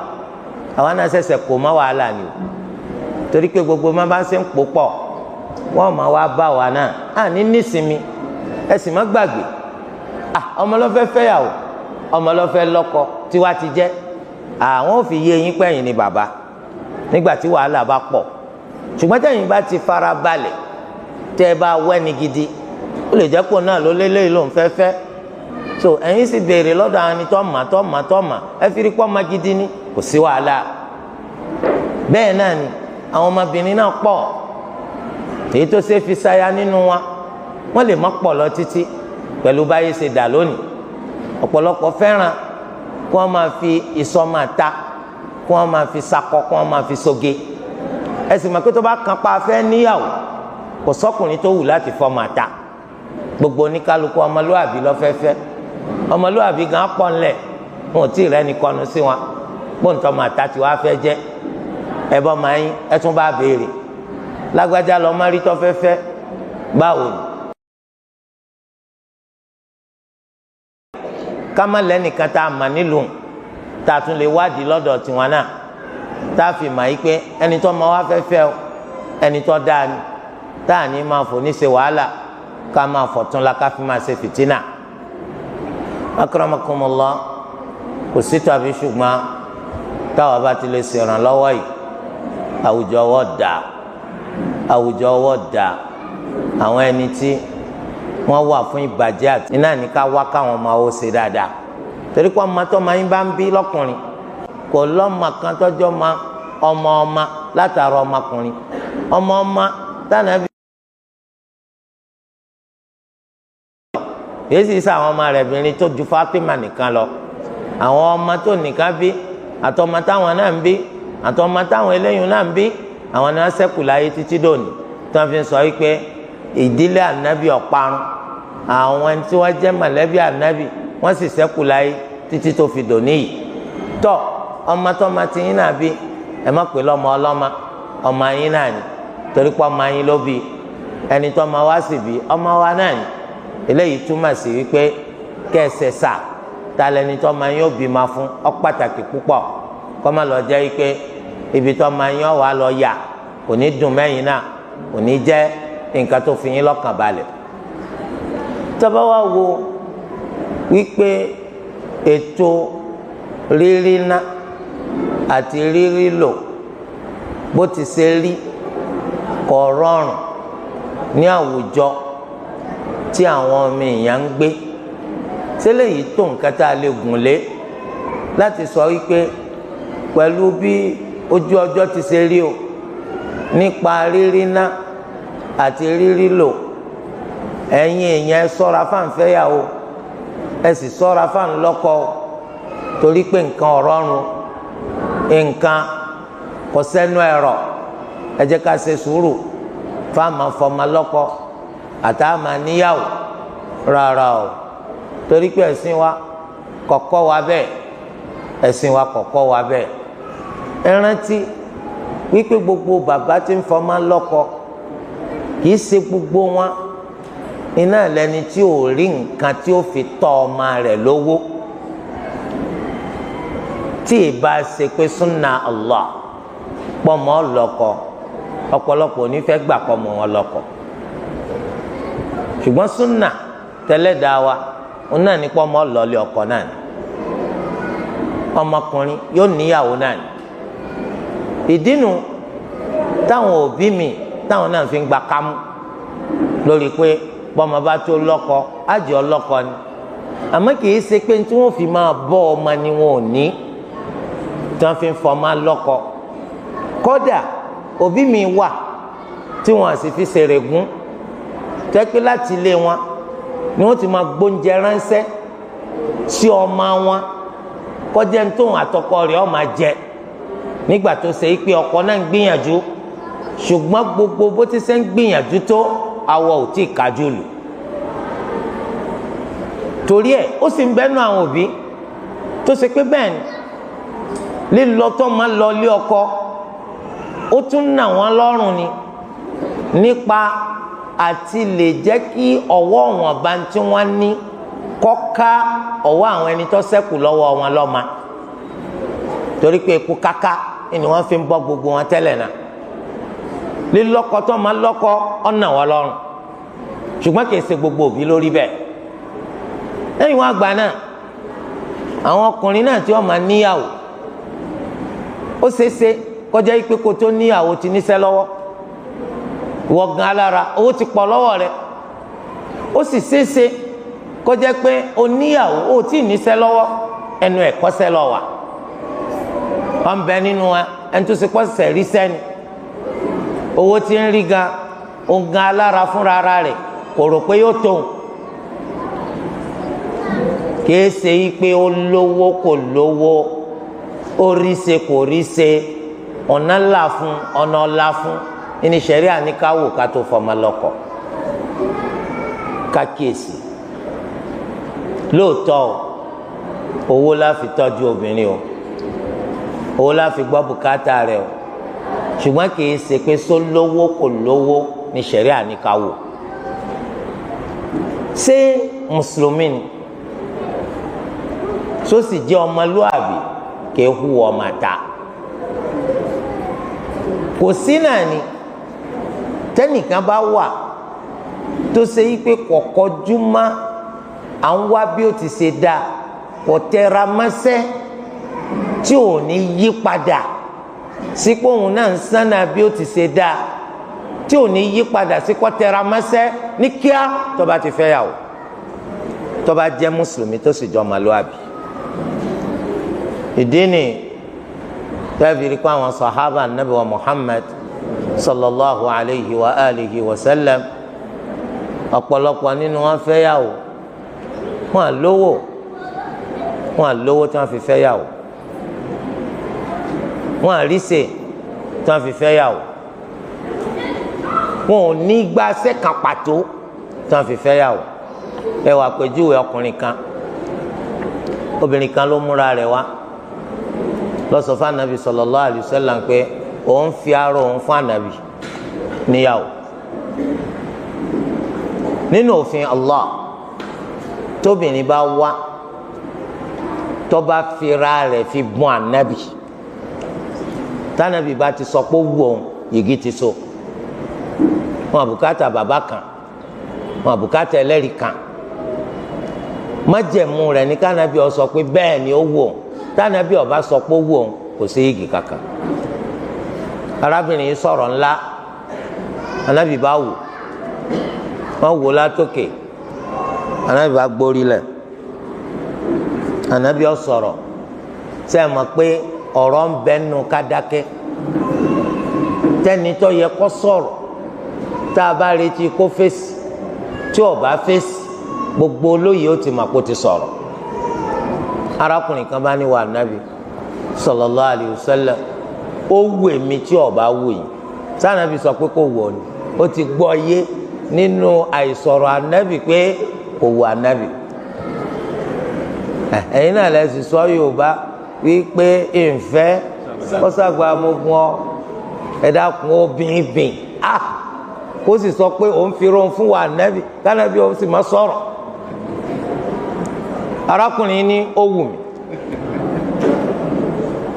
àwa náà ṣẹ̀ṣẹ̀ kò má wàhálà ni o torí pé gbogbo má bá ń ṣe ń pò pọ̀ wọ́n máa wá bá wa náà à ní nísinmi ẹ sì má gbàgbé ọmọ ló fẹ́ fẹ́yàwó ọmọ ló fẹ́ lọ́kọ tí wàá ti jẹ́ àwọn ò fi yé yín pẹ́yìn ní bàbá nígbà tí wàhálà bá pọ̀ ṣùgbọ́n tẹ̀yin bá ti fara balẹ̀ tẹ́ ẹ bá wẹ́ni gidi ó lè jẹ́ pò náà ló lélẹ́yìí ló ń fẹ́ fẹ́ so ẹ̀yin sì béèrè lọ́dọ̀ àwọn ẹni tó mà ẹ fi rí pọ́ ọmọ gidi ní kò sí wàhálà bẹ́ẹ̀ náà ni àwọn ọmọbìnrin náà pọ̀ èyí tó ṣe fi ṣaya nínú wa wọ́n lè má pọ̀ lọ títí pẹ̀lú báyé ṣe dà lónìí ọ̀pọ̀lọpọ̀ fẹ́ràn kí wọ́n máa fi ìsọmọta kí wọ́n máa fi sakọ kí wọ́n máa fi soge ẹ sì mọ̀ pé tó bá kan pa afẹ́ níyàwó kò sọ́kùnrin tó wù láti fọmọ àta gbogbo oníkálukú ọmọlúwàbí lọ́fẹ́fẹ́ ọmọlúwàbí gan pọ̀ ńlẹ̀ wọn ò tí ì rẹ́ni kọnu sí wọn gbóǹtọ́ mọ àta tí wàá fẹ́ jẹ́ ẹ bọ́ máa yín ẹ tún bá béèrè lágbájá lọ má rí tọ́fẹ́fẹ́ báwo ni. kámá lẹ́nìkan tá a mà nílùú tá a tún lè wádìí lọ́dọ̀ tiwọn náà tá a fi mà yí pé ẹni tó máa wá fẹ́fẹ́ o ẹni tó dáa ni tá a ní máa fò ní ṣe wàhálà ká máa fọ̀tún la ká fi máa ṣe fìtínà. akramakumullah kò sí tàbí ṣùgbọ́n táwa bá ti lè ṣèrànlọ́wọ́ yìí àwùjọ ọwọ́ dà àwọn ẹni tí wọ́n wà fún ìbàjẹ́ àti iná ní ká wá káwọn ọmọ owó ṣe dáadáa torí pé ọmọ tó máa ń bá ń bí lọ́kùnrin kò lọ́mọ kan tọ́jọ́ ma ọmọ látara ọmọkùnrin ọmọ tánàbí. èyí sì sàwọn ọmọ rẹ̀ bìnrin tó ju Fatima nìkan lọ àwọn ọmọ tó nìkan bí àtọmọ táwọn náà ń bí àtọmọ táwọn eléyìí náà ń bí àwọn náà ṣẹ́kù láyé títí dòní tí wọ́n fi sọ wípé ìdílé ànábì ọ̀parun àwọn ẹni tí wọ́n jẹ́ mọ̀lẹ́bí ànábì wọ́n sì ṣẹ́kù láyé títí tó fi dòní yìí tọ́ ọmọ tọ́mọ tí yín náà bí ẹ má pè lọ́mọ ọlọ́mọ ọmọ yín náà ni torí pé ọmọ yín ló bí ẹni tó ọmọ wa sì bí ọmọ wa náà ni eléyìí túmọ̀ sí wípé kẹsẹ̀ sà ta lẹni tó ọmọ yín ó bí ma fún ọ pàtàkì púpọ̀ kọ́ má lọ jẹ́ wípé ibi tó ọmọ yín wà lọ yà kò ní dùn mẹ́yìn náà kò ní jẹ́ nǹkan tó fi yín lọ́kàn balẹ̀ tó bá wá wo wípé ètò rírí ná àti rírí lò bó ti ṣe rí kò rọrùn ní àwùjọ tí àwọn ọmọ èèyàn ń gbé tẹ́lẹ̀ yìí tó nǹkan tá a lè gùn lé láti sọ wípé pẹ̀lú bí ojú ọjọ́ ti ṣe rí o nípa rírí ná àti rírí lò ẹ̀yin èèyàn ẹ ṣọ́ra fáǹfẹ́yàwó ẹ sì ṣọ́ra fáǹlọ́kọ torí pé nǹkan ọ̀rọ̀rùn nǹkan kò sẹ́nu ẹ̀rọ ẹ jẹ́ ká ṣe sùúrù fáàmà fọmọlọ́kọ àtàmà níyàwó rárá o torí pé ẹ̀sìn wa kọ̀kọ́ wa bẹ́ẹ̀ ẹ̀sìn wa kọ̀kọ́ wa bẹ́ẹ̀ ẹ rántí wípé gbogbo bàbá tí ń fọmọlọ́kọ kìí ṣe gbogbo wọn iná lẹni tí ò rí nǹkan tí ó fi tọ́ ọmọ rẹ̀ lówó tí ìbá ṣe pé súnà Allah pọmọ ọlọkọ ọ̀pọ̀lọpọ̀ onífẹ́ gbà pọmọ wọn lọ́kọ ṣùgbọ́n súnà tẹlẹdàá wa òun náà ní pọmọ ọlọlẹ ọkọ náà ni ọmọkùnrin yóò níyàwó náà ni ìdínú táwọn òbí mi táwọn náà fi ń gba kámú lórí pé bọ́mọ bá tó lọ́kọ ájì ọlọ́kọ ni àmọ́ kìí ṣe pé tí wọ́n fi máa bọ́ ọmọ ni wọn ò ní tí wọ́n fi ń fọmọ lọ́kọ kódà òbí mi wà tí wọ́n sì fi ṣèrè gún tẹ́pẹ́ láti ilé wọn ni wọ́n ti máa gbóúnjẹ ránṣẹ́ sí ọmọ wọn kọjá ní tóun àtọkọ rẹ̀ ó máa jẹ nígbà tó ṣe é pé ọkọ náà ń gbìyànjú ṣùgbọ́n gbogbo bó ti ṣe ń gbìyànjú tó awọ ò tí ì kájú lù torí ẹ̀ ó sì ń bẹ́nu àwọn òbí tó ṣe pé bẹ́ẹ̀ ni lílọ tó máa lọ lé ọkọ ó tún nà wọ́n lọ́rùn ni nípa àti lè jẹ́ kí ọwọ́ wọn bá ń tí wọ́n ní kọ́ká ọwọ́ àwọn ẹni tó ṣẹ́kù lọ́wọ́ wọn lọ́ma torí pé eku káká ni wọ́n fi ń bọ́ gbogbo wọn tẹ́lẹ̀ náà lílọ́kọ tó máa lọ́kọ ọ̀nà wọn lọ́rùn ṣùgbọ́n kìí ṣe gbogbo òbí lórí bẹ́ẹ̀ lẹ́yìn wọn àgbà náà àwọn ọkùnrin náà tí wọ́n máa níyàwó ó ṣeéṣe kọjá pé kó tó níyàwó ti níṣẹ́ lọ́wọ́ wọ́n gan alára owó ti pọ̀ lọ́wọ́ rẹ̀ ó sì ṣeéṣe kọjá pé oníyàwó ó tí ì níṣẹ́ lọ́wọ́ ẹnu ẹ̀kọ́ṣẹ́ lọ wà wọ́n bẹ nínú wa ẹni tó ṣe pọ́sẹ̀ rí sẹ́ni owó tí ń rí gan ó gan alára fúnra ara rẹ̀ kò rò pé yóò tóun kìí ṣe yí pé ó lówó kò lówó ó rí ṣe kò rí ṣe ọ̀nà ńlá fún ọ̀nà ọ̀la fún ní sẹ̀rí àníkáwò ká tó fọmọ lọ́kọ ká kíyèsí lóòótọ́ owó la fi tọ́jú obìnrin o owó la fi gbọ́ bùkátà rẹ̀ o ṣùgbọ́n kì í ṣe pé só lówó kò lówó ní sẹ̀rí àníkáwò ṣé mùsùlùmí ni só sì jẹ́ ọmọlúàbí kì í hu ọmọ ta kò sí náà ni tẹ́nìkan bá wà tó ṣe yí pé kọ̀kọ́jú má à ń wá bí ó ti ṣe dáa kò tẹra mọ́sẹ́ tí ò ní yí padà sípò òun náà ń sánà bí ó ti ṣe dáa tí ò ní yí padà sí kò tẹra mọ́sẹ́ ní kíá tó bá ti fẹ́ yàwó tó bá jẹ́ mùsùlùmí tó sì jọ ọmọlúwàbí. ìdí ni tẹ́bìrì kó àwọn sàhábà nàbì wa Muhammad sallallahu alayhi wa alihi wa sallam ọ̀pọ̀lọpọ̀ nínú wọn fẹ́ yàwó wọn lówó tí wọ́n fi fẹ́ yàwó, wọn àríṣe tí wọ́n fi fẹ́ yàwó, wọn ò ní gba sẹ́kàn pàtó tí wọ́n fi fẹ́ yàwó. ẹ wà pèjúwe ọkùnrin kan, obìnrin kan ló múra rẹ̀ wá lọ sọ fún anabi sallallahu alaihi wasallam pé òun fi arọ òun fún anabi níyàwó. nínú òfin Allah, tóbìnrin bá wá tó bá fira rẹ̀ fi bùn anabi, tànàbí bá ti sọ pé ó wù òun, yìgì ti so. wọn àbùkátà bàbá kan, wọn àbùkátà ẹlẹ́rìí kan. májẹ̀mú rẹ̀ ní kànábì ó sọ pé bẹ́ẹ̀ ni ó wù òun, tànàbí ó bá sọ pé ó wù òun, kò sí yìgì kankan. arábìnrin yìí sọ̀rọ̀ ńlá, anabi bá wù, wọ́n wò látòkè, anabi bá gbórí lẹ̀, anabi ó sọ̀rọ̀. ṣé ẹ mọ̀ pé ọ̀rọ̀ ń bẹ nínú ká dákẹ́? tẹ́ni tó yẹ kó sọ̀rọ̀ tá a bá retí kó fèsì, tí ó bá fèsì, gbogbo olóyè ó ti mọ̀ kó ti sọ̀rọ̀. arákùnrin kan bá ní wà nábì sallallahu alaihi wasallam, ó wù mí tí ó bá wù yín. sànàbì sọ pé kò wù ọ́ ni, ó ti gbọ́ yé nínú àìsọ̀rọ̀ ànábì pé kò wù ànábì. ẹ̀yin náà lẹ́sìn sọ Yorùbá wípé ìfẹ́ kọ́sàgbà amógun ọ ẹ̀dá kun obìnrin kó sì sọ pé òun fi rohun fún wa ànábì, kánábì ó sì má sọ̀rọ̀. arákùnrin ní ó wù mí.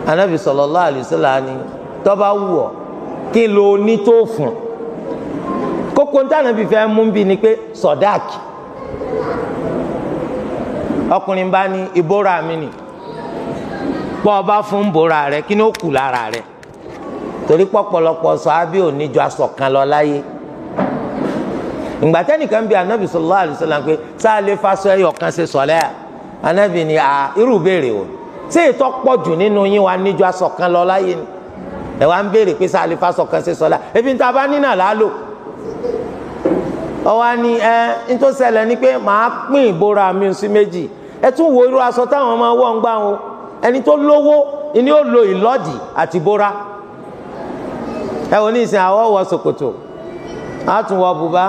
ànábì sallallahu alaihi wasallam ni tó bá wù ọ́ kí ló ní tó fún. kókó ní ànábì fẹ́ mú bí ni pé sọ̀dáàkì. ọkùnrin bá ní ìbora mi ni, pọ́ ọba fún bora rẹ kí ni ó kù lára rẹ? torí pọ̀pọ̀lọpọ̀ sàhábì ò ní ju aṣọ kan lọ láyé. ìgbà tẹ́nìkan bí anabi sallallahu alaihi wasallam pé sáà lè faṣọ ẹyọ kan ṣe sọ̀lẹ́ à, anabi ni irú béèrè o, ṣé ètò pọ̀ jù nínú yín wa ní ju aṣọ kan lọ láyé ni? ẹ wá ń béèrè pé sáà lè faṣọ kan ṣe sọ̀lẹ́, ebi níta bá nínà lálò. ọwọ́ ni nítorí ṣẹlẹ̀ ni pé màá pín ìbora mi sí méjì. ẹ tún wo irú aṣọ táwọn ọmọ wọ̀ ń gbà wọn, ẹni tó lówó ni ó lo ìlọ́dì àti bora. ẹ wò ní ìsìn àwọ̀ wọ ṣòkòtò, àtúnwọ̀ bùbá,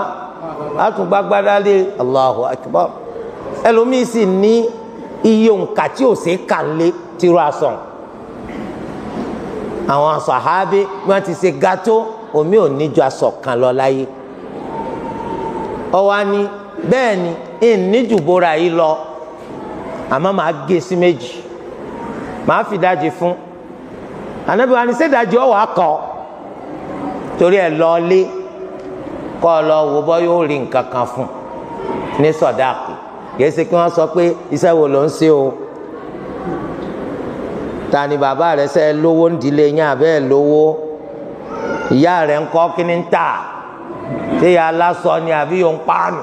àtúngbàgbádá lé, Allahu Akbar. ẹlòmíì sì ní iye òǹkà tí ò sí kà lé tìrú aṣọ. àwọn sàhábé bí wọ́n ti ṣe gàtó, omi ò ní ju aṣọ kan lọ láyé. ọwọ́ ni bẹ́ẹ̀ ni ìníjù bora yìí lọ, àmọ́ màá gé sí méjì, màá fi dájì fún. ànábì wa ni ṣèdájì ọwọ́ akọ, torí ẹ lọ lé kọ́ ọ lọ wò bọ́ yóò rí nǹkan kan fún ní sọ̀dáàkì. kìí ṣe kí wọ́n sọ pé iṣẹ́ wo ló ń ṣe o, ta ni bàbá rẹ̀ ṣe lówó ń dilé yín àbẹ́ lówó, ìyá rẹ̀ ń kọ́ kí ni ń tà, ṣé ìyá aláṣọ ni àbí yóò ń pààyàn.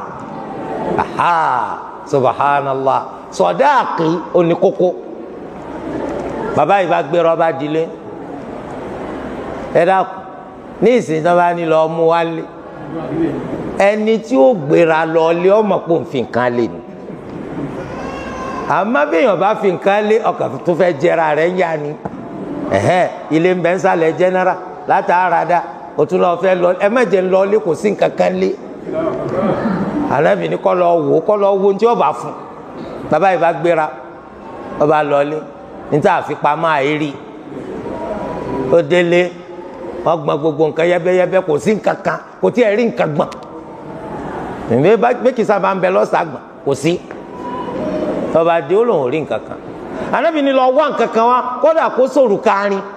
Subhanallah, sọ̀dáàkì oníkókó. bàbá yìí bá gbé rọ́bà dilé, ẹ dákun ní ìsìn tó bá ní lọ mú wálé, ẹni tí ó gbéra lọ lé ọmọ pò ń fi nǹkan lé ni. àmọ́ béèyàn bá fi nǹkan lé ọkàn tó fẹ́ jẹra rẹ̀ ń yá ni. ilé ń bẹ ń sálẹ̀ general láti Arada, o tún lọ fẹ́ lọ, ẹ má jẹ́ ń lọ lé, kò sí nǹkan kan lé. Ànábì ní kọ́ lọ wo ní tí ó bá fún. bàbá yìí bá gbéra, ó bá lọ lé, níta àfipamọ́ àìrí. ó délé, wọ́n gbọ́n gbogbo nǹkan yẹ́bẹ́yẹ́bẹ́, kò sí nǹkan kan, kò tí ẹ̀ rí nǹkan gbọ̀n. bẹ́kìsà bá ń bẹ lọ́sàgbọ̀n, kò sí. ọba dé ó lòun ò rí nǹkan kan. Ànábì ní lọ wá nǹkan kan wá, kódà kó sọ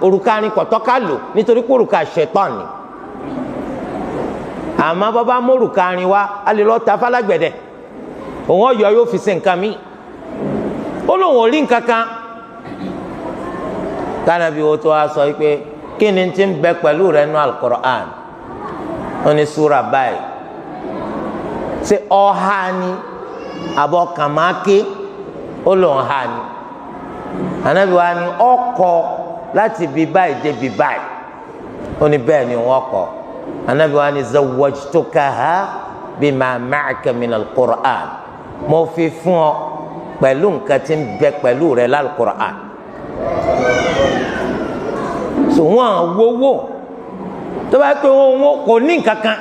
òrùkarin kọ̀tọ́ ká lò, nítorí pé òrùka ṣẹ̀tán ni. àmọ́ bàbá mórùkarin wá, a lè lọ ta fálágbẹ̀dẹ, òun ọ̀yọ́ yóò fi ṣe nǹkan míì. ó lòun ò rí nǹkan kan. kánàbí wo tó wá sọ pé kí ni ti ń bẹ pẹ̀lú rẹ̀ nínú Al-Qur'an? ó ní súra báyìí. ṣé ọ̀ha ni àbọ̀ kàmáké? ó lòun ha ni. Ànábì wa ni ọkọ láti bí báyìí dé bí báyìí. ó ní bẹ́ẹ̀ ni wọ́n kọ. Ànábì wa ni zawwajtukaha bima ma'aka min al-Qur'an. mo fi fún ọ pẹ̀lú nǹkan tí ń bẹ pẹ̀lú rẹ̀ lálùkùránì. So wọn wowó tó bá pé wọn kò ní nǹkan kan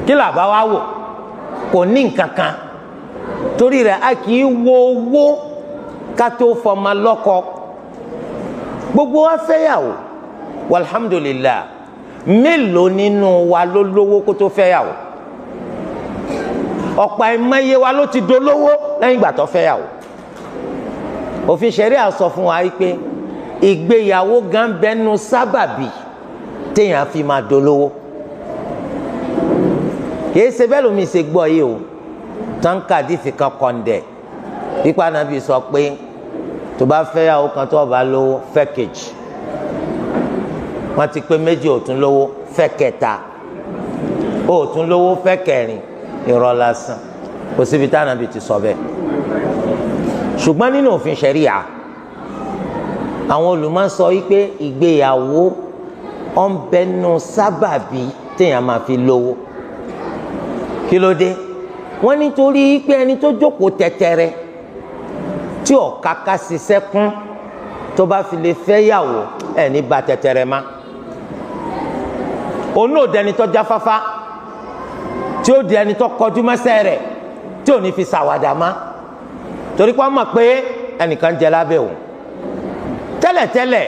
kí làbá wa wò kò ní nǹkan kan torí rẹ̀ a kì í wo owó ká tó fọmọ lọ́kọ. Gbogbo wa fẹ́yàwó walhamdulillah, mélòó nínú wa ló lówó kó tó fẹ́yàwó? Ọ̀pọ̀ àìmọye wa ló ti dolówó lẹ́yìn ìgbà tó fẹ́yàwó. Òfin ṣẹ̀ríà sọ fún wa pé ìgbéyàwó gan bẹnu sábàbí téèyàn fi máa dolówó. Kìí ṣe bẹ́ẹ̀ lómi ṣe gbọ́ yìí o, táǹkà dìfì kan kọ̀ǹdẹ̀ pípa Ànábì sọ pé tó bá fẹ́yàwó kan tó bá lówó fẹ́ kejì, wọ́n ti pé méjì ò tún lówó fẹ́ kẹta, ò tún lówó fẹ́ kẹrin, irọ́ lásán. Kò síbi tí Ànábì ti sọ bẹ́ẹ̀. Ṣùgbọ́n nínú òfin ṣẹ̀ríà àwọn olùmọ̀ sọ wípé ìgbéyàwó ọ̀nbẹ́nu sábàbí téèyàn máa fi lówó. Kí ló dé? Wọ́n nítorí pé ẹni tó jókòó tẹ̀tẹ̀rẹ̀ tí ọ̀káká ṣiṣẹ́ kún tó bá fi lè fẹ́yàwó ẹni bá tẹ̀tẹ̀rẹ̀ má. Òun náà dẹni tó jáfáfá tí ó di ẹni tó kọjú mọ́sẹ̀ rẹ̀ tí ò ní fi ṣàwàdà má, torí pé wọ́n mọ̀ pé ẹnìkan jẹ lábẹ́ òun. Tẹ́lẹ̀tẹ́lẹ̀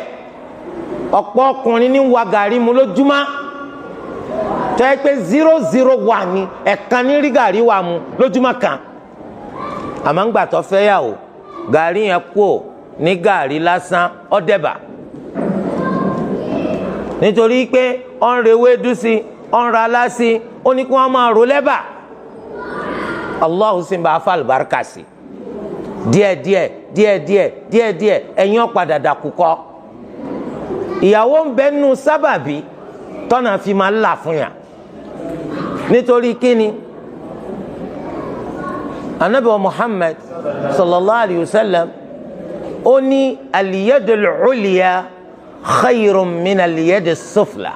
ọ̀pọ̀ ọkùnrin ní wa gàrí mu lójúmọ́ tó yẹ pé 001 ni ẹ̀kan ní rí gàrí wa mu lójúmọ́ kan. Àmọ́ ń gbà tó fẹ́yàwó gàrí yẹn kú ní gàrí lásán ọ̀dẹ̀bà, nítorí pé ó ń rewé dúsí ó ń ra lásì ó ní kí wọ́n máa rò lẹ́bà. Allahu sì ń bá afa àlùbáríkà sí díẹ̀díẹ̀ ẹ̀yin ọ̀padà dàkúkọ. Ìyàwó ń bẹnu sábàbí tọ́nà fi máa là fún yà. Nítorí kíni Ànábì wa Muhammad sallallahu alayhi wa sallam ó ní al-yadul ulya khayrun min al-yadis sufla.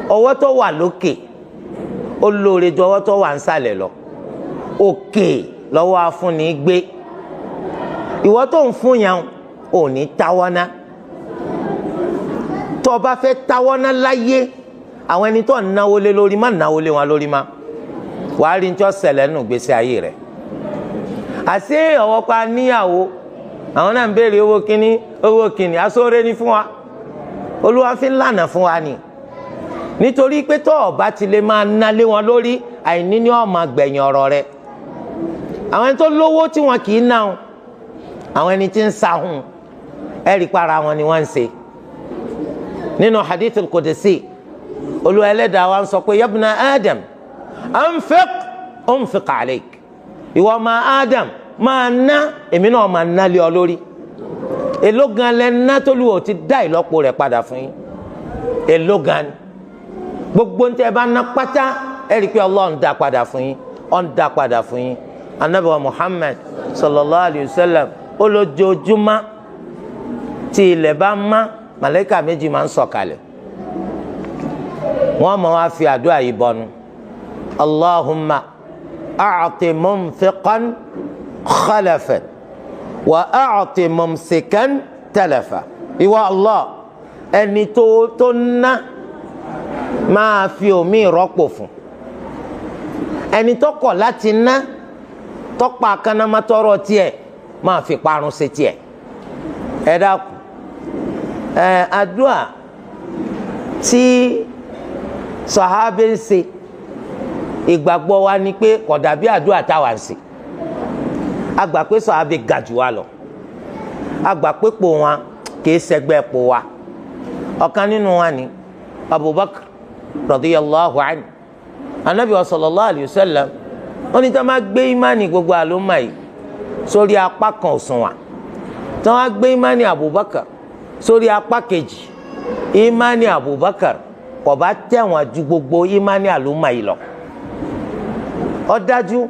Ọwọ́ tó wà lókè ó lóore ju ọwọ́ tó wà nsàlẹ̀ lọ. Òkè lọ́wọ́ afúnni gbé. Ìwọ tó ń fún yàn ò ní táwọ́ná. Tó o bá fẹ́ táwọ́ná láyé àwọn ẹni tó ń náwó lé lórí má náwó lé wọn lórí má. Wàá rí ní tí ó ṣẹlẹ̀ nínú ìgbésí ayé rẹ̀. Àṣé ọwọ́ pa níyàwó àwọn náà ń béèrè owó kíní asóore ní fún wa. Olúwa fi ń lànà fún wa ni. Nítorí pé tó o bá ti lè máa ná lé wọn lórí àìní ni ó máa gbẹ̀yìn ọ̀rọ̀ rẹ̀. Àwọn ẹni tó lówó tí wọn kì í ná àwọn ẹni tí ń sahun ẹ̀rí para wọn ni wọ́n ń ṣe. Nínú hadith al-Qudsi Olúwa Ẹlẹ́dàá wa ń sọ pé yabna Adam anfiq unfiq alayk. Ìwọ ọmọ Adam máa ná èmi náà máa ná lé ọ lórí. Èló gan lẹ ná t'Olúwa ti dá ìlọ́po rẹ̀ padà fún yín. Èló gan ni gbogbo ń tẹ́ bá ná pátá ẹ̀rí pé Allah ń dá padà fún yín, ó ń dá padà fún yín. Ànábì wa Muhammad sallallahu alayhi wa sallam ó lójoojúmọ́ tí ilẹ̀ bá mọ́ màlàíkà méjì máa ń sọ̀kalẹ̀. Wọ́n máa wá fi àdúrà yìí bọnu. Allahumma a'ti mumfiqan khalafan wa a'ti mumsikan talafa. Ìwọ Allah ẹni tó ná máa fi omi rọ́pò fún. Ẹni tó kọ̀ láti ná tọ́pa akanámátọ́rọ̀ tiẹ̀ máa fi parun sí tiẹ̀. Ẹ dákun àdúà tí sàhábé ń ṣe ìgbàgbọ́ wa ni pé kò dàbí àdúà táwa ń ṣe. A gbà pé sàhábé ga jù wa lọ, a gbà pé pò wọn kìí ṣẹgbẹ́ pò wa. Ọ̀kan nínú wa ni Abubakar radiyallahu anhu. Anabi wa sallallahu alayhi wa sallam ó ní tí wọ́n máa gbé ìmánì gbogbo àlùmọ́ yìí sórí apá kan òṣùwọ̀n, tí wọ́n á gbé ìmánì Abubakar sórí apá kejì, ìmánì Abubakar kò bá tẹ̀wọ̀n ju gbogbo ìmánì àlùmọ́ yìí lọ. Ó dájú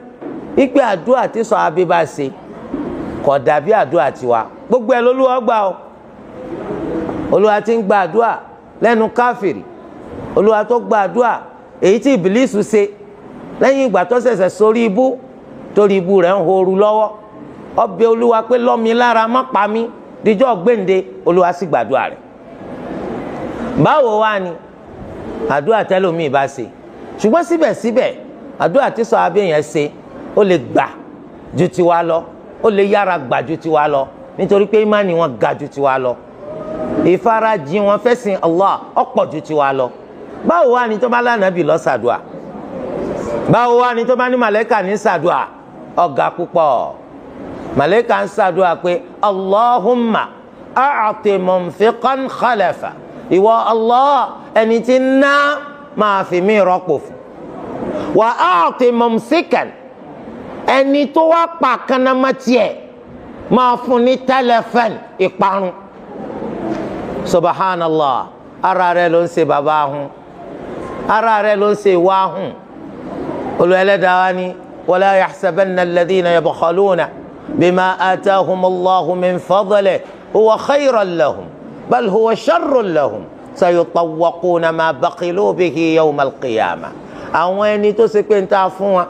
wípé àdúrà tí sàhábé bá ṣe kò dàbí àdúrà tiwa. Gbogbo ẹ̀ l'Olúwa gbà o. Olúwa ti ń gba àdúrà lẹ́nu káfìrì. Olúwa tó gba àdúrà èyí tí ìbílísù ṣe lẹ́yìn ìgbà tó ṣẹ̀ṣẹ̀ sórí ibú torí ibú rẹ̀ ń horu lọ́wọ́ ọbẹ̀ olúwa pé lọ́mi lára má pa mí díjọ́ gbéǹde, olúwa sì gbàdúrà rẹ̀. báwo wá ni àdúrà tẹ́lómi bá ṣe, ṣùgbọ́n síbẹ̀síbẹ̀ àdúrà tí sàhábà yẹn ṣe ó lè gbà ju tiwa lọ, ó lè yára gbà ju tiwa lọ, nítorí pé ìmánì wọn ga ju tiwa lọ, ìfarajìn wọn fẹ́sìn Allah ọ̀pọ̀ ju tiwa lọ. báwo wá ni tó bá lánàbì lọ ṣàdúà, báwo wá ni tó bá ní màlẹ́kà ní ṣàdúà, ọ̀gá púpọ̀. màlẹ́kà ń ṣàdúà pé Allahumma a'ti munfiqan khalafa, ìwọ Allah ẹni tí ń ná máa fi mí rọ́pò fún, wa a'ti mumsikan ẹni tó wá pa kanamatiẹ máa fún ní tẹlẹfẹn ìparun. subhanallah, ara rẹ̀ ló ń ṣe bàbá ahun, ara rẹ̀ ló ń ṣe ìwà ahun. Olùwẹ̀lẹ́dàá wa ni wala yahsabanna alladhina yabkhaluna bima atahum Allahu min fadlihi huwa khayran lahum bal huwa sharrun lahum sayutawwaquna ma bakhilu bihi yawm al-qiyamah. àwọn ẹni tó ṣe pé ń ta fún wa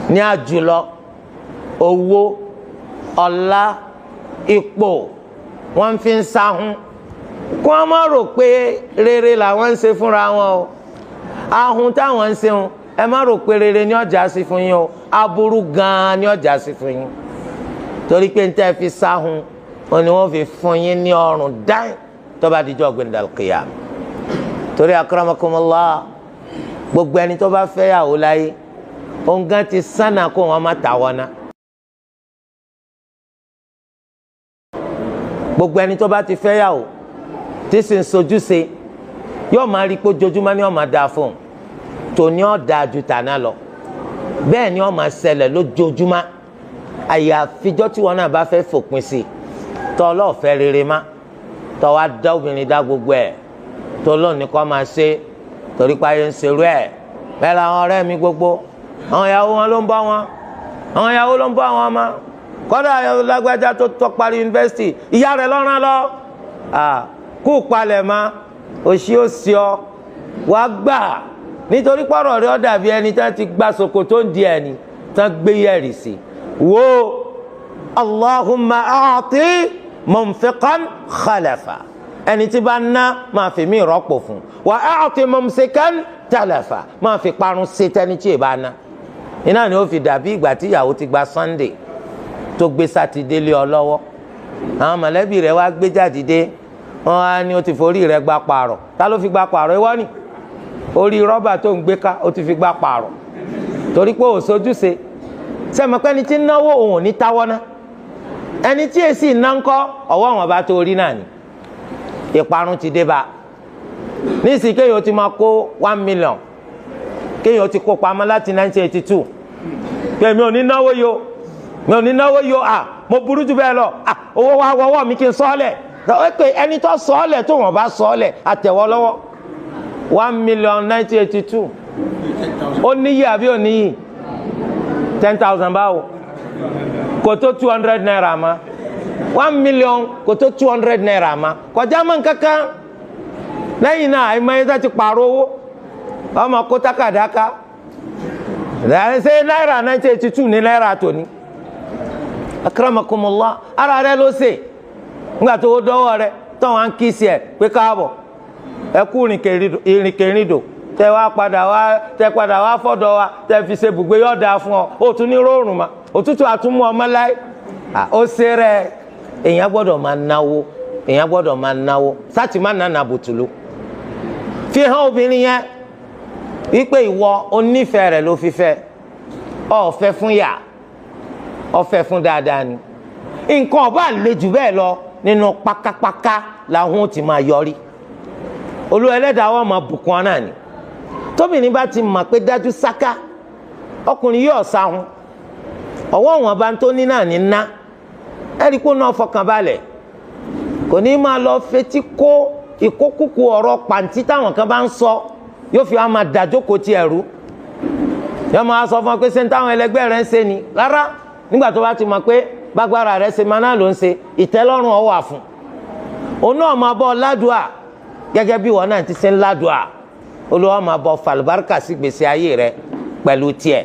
ní àjùlọ, owó, ọlá, ipò, wọ́n fi ń sáhún kó wọ́n má rò pé rere làwọn ń ṣe fúnra wọn o. ahun táwọn ń ṣe wọn, ẹ má rò pé rere ní ọjà sí fún yín o, aburú gan-an ní ọjà sí fún yín, torí pé ń tẹ́ fi sáhún wọn ni wọ́n fi fún yín ní ọrùn dáìn tó bá dijọ́ gbẹ̀ndàl qiyam. torí akramakumullah, gbogbo ẹni tó bá fẹ́ yàwó láyé òun gan ti sánà kó wọn má ta wọn ná. gbogbo ẹni tó bá ti fẹ́ yàwó tí sì ń sojúṣe yóò máa rí i pé ojoojúmọ́ ni ó máa dáa fún un, tòní ó dáa ju tàná lọ, bẹ́ẹ̀ ni ó máa ṣẹlẹ̀ lójoojúmọ́. àyàfijọ́ tí wọn náà bá fẹ́ fòpin sí tọ́ ọlọ́ọ̀fẹ́ rere má tọ́ wá dá obìnrin dá gbogbo ẹ̀ tó lónìí kọ́ máa ṣe torí pé ayé ń ṣerú ẹ̀. bẹ́ẹ̀ làwọn ọ̀rẹ́ mi gbogbo, àwọn ìyàwó wọn ló ń bọ́ wọn, àwọn ìyàwó ló ń bọ́ àwọn ọmọ. kọ́dà lágbájá tó tọ́ parí yunifásitì ìyá rẹ̀ lọ́rán lọ, kú palẹ̀ mọ́ òṣì òsì ọ wá gbà, nítorí pọ̀rọ̀ rẹ̀ ó dàbí ẹni tí wọ́n ti gba sòkò tó ń di ẹni tí wọ́n gbé yẹ̀rì sí. wo Allahumma a'ti munfiqan khalafa, ẹni tí bá ná máa fi mí rọ́pò fún, wa a'ti mumsikan talafa, máa fi parun ṣe tẹni tí ì bá ná. iná ni ó fi dàbí ìgbà tí ìyàwó ti gba Sunday tó gbé sátidé lé ọ lọ́wọ́, àwọn mọ̀lẹ́bí rẹ̀ wá gbé jáde dé, wọ́n á ní ó ti forí rẹ̀ gbá pààrọ̀. ta ló fi gbá pààrọ̀? ìwọ ni. orí rọ́bà tó ń gbé ká ó ti fi gbá pààrọ̀, torí pé ò sojúṣe. sẹ́mi pé ẹni tí ń náwó òun ò ní táwọ́ ná, ẹni tí èsì ná ń kọ́ ọwọ́ wọn bá tó rí náà ni. ìparun ti dé bá. níìsín kéèyàn ti máa kó 1 million, kéèyàn ti kó pamọ́ láti 1982, pé mi ò ní náwó yìí o, mi ò ní náwó yìí o, mo burú jù bẹ́ẹ̀ lọ, owó wa wọ́wọ́ mi kí n sọ́ọ́lẹ̀. ẹni tó sọ́ọ́lẹ̀ tó wọ́n bá sọ́ọ́lẹ̀ àtẹ̀wọ́ lọ́wọ́. 1 million 1982 ó níyì àbí ò níyì? 10,000 báwo? kò tó 200 naira ma. 1 million kò tó 200 naira ma, kọjá mọ́ nǹkankan. lẹ́yìn náà àìmọ́ ẹ̀dá ti pààrọ̀ owó, ọmọ kó tákàdáká. ṣé náírà 1982 ní náírà tòní? akramakumullah, ara rẹ ló ṣe nígbà tó dọ́wọ́ rẹ tó wọn kí sí ẹ pé káàbọ̀ ẹ kú ìrìnkèrindò tẹ padà wá fọ́dọ̀ wa tẹ fi ṣe bùgbé yọ̀ dáa fún ọ, ó tún ní rọrùn ma, òtútù àtúmú ọmọ láì. ó ṣe rẹ. èèyàn gbọ́dọ̀ máa náwó, sátì má nànà bùtùlù. fi hàn obìnrin yẹn wípé ìwọ onífẹ̀ẹ́ rẹ̀ ló fi fẹ́, ọ̀fẹ́ fún yà, ọ̀fẹ́ fún dáadáa ni. nǹkan ọba lè jù bẹ́ẹ̀ lọ nínú pákápáká làwọn ti máa yọrí. Olúwa Ẹlẹ́dàá wọn máa bùkún ọ náà ni. tóbìnrin bá ti mọ̀ pé dájú sáká ọkùnrin yóò sáhun, ọwọ́ wọn bá ń tó ní náà ní ná, ẹ̀rí kó náà fọkàn balẹ̀, kò ní máa lọ fetí kó ìkókùkù ọ̀rọ̀ pàǹtí táwọn kan bá ń sọ, yóò fi wá máa dàjókòó ti ẹ̀rú, yóò máa sọ fún ọ pé ṣé ń táwọn ẹlẹgbẹ́ rẹ̀ ń ṣe ni. rárá, nígbà tó bá ti mọ̀ pé bágbára rẹ̀ ṣe máa náà ló ń ṣe, ìtẹ́lọ́rùn ọ wà fún. òun náà máa bọ́ ládùá gẹ́gẹ́ bí wọn náà ti ṣe ń ládùá. Olúwa máa bọ́ fàlùbáríkà sí gbèsè ayé rẹ̀ pẹ̀lú tiẹ̀.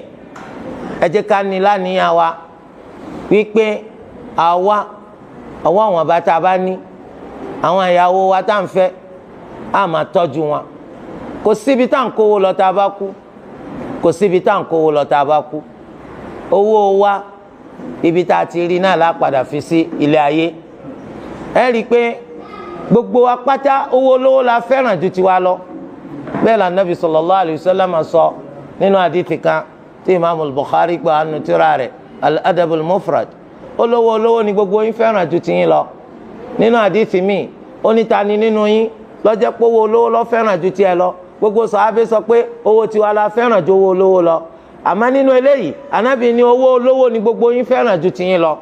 ẹ jẹ́ ká ní láníyàn wa wípé àwa àwọn bá tá a bá ní àwọn ìyàwó wa tá à ń fẹ́ á máa tọ́jú wọn. Kò síbi tá à ń kówó lọ tá a bá kú, kò síbi tá à ń kówó lọ tá a bá kú. Owó wa ibi tá a ti rí náà la padà fi sí ilé ayé. Ẹ rí i pé gbogbo wa pátá owó olówó la fẹ́ràn ju tiwa lọ. Bẹ́ẹ̀ la Nabi sallallahu alayhi wa sallam sọ nínú àdìtì kan tí Imaamu Bukhari gba anu tírà rẹ̀ Al-Adabul Mufrad. Olówó ni gbogbo yín fẹ́ràn ju tiyín lọ. Nínú àdìtì míì ó ní ta ni nínú yín ló jẹ́ pé owó olówó ló fẹ́ràn ju tiẹ̀ lọ. Gbogbo sàhábé sọ pé owó tiwa la fẹ́ràn ju owó olówó lọ. Àmọ́ nínú eléyìí Ànábì ní owó olówó ni gbogbo yín fẹ́ràn ju tiyín lọ.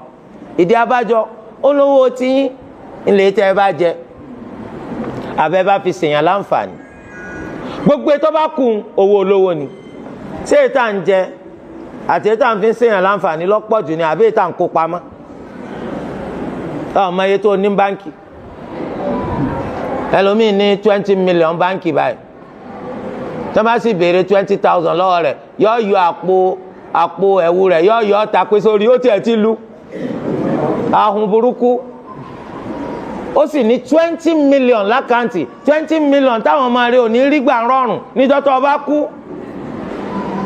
Ìdí abájọ olówó tiyín ilé tẹ́ ẹ bá jẹ abẹ́ bá fi ṣèyàn láǹfààní. Gbogbo ètò bá kù owó olówó ni. Ṣé ètà ń jẹ àti ètà ń fi ṣèyàn láǹfààní lọ́pọ̀ jù ni àbí ètà ń kó pamọ́? Ọmọ iye tó ní báńkì ẹlòmíì ní 20 million báńkì báyìí. Tó bá sì béèrè 20,000 lọ́wọ́ rẹ̀ yọ àpò ẹ̀wù rẹ̀ yọ ta pé sórí ó tiẹ̀ ti lu ahun burúkú. Ó sì ní 20 million lákàntì 20 million táwọn ọmọ rẹ̀ ò ní rí gbà rọrùn níjọ́ tó bá kú.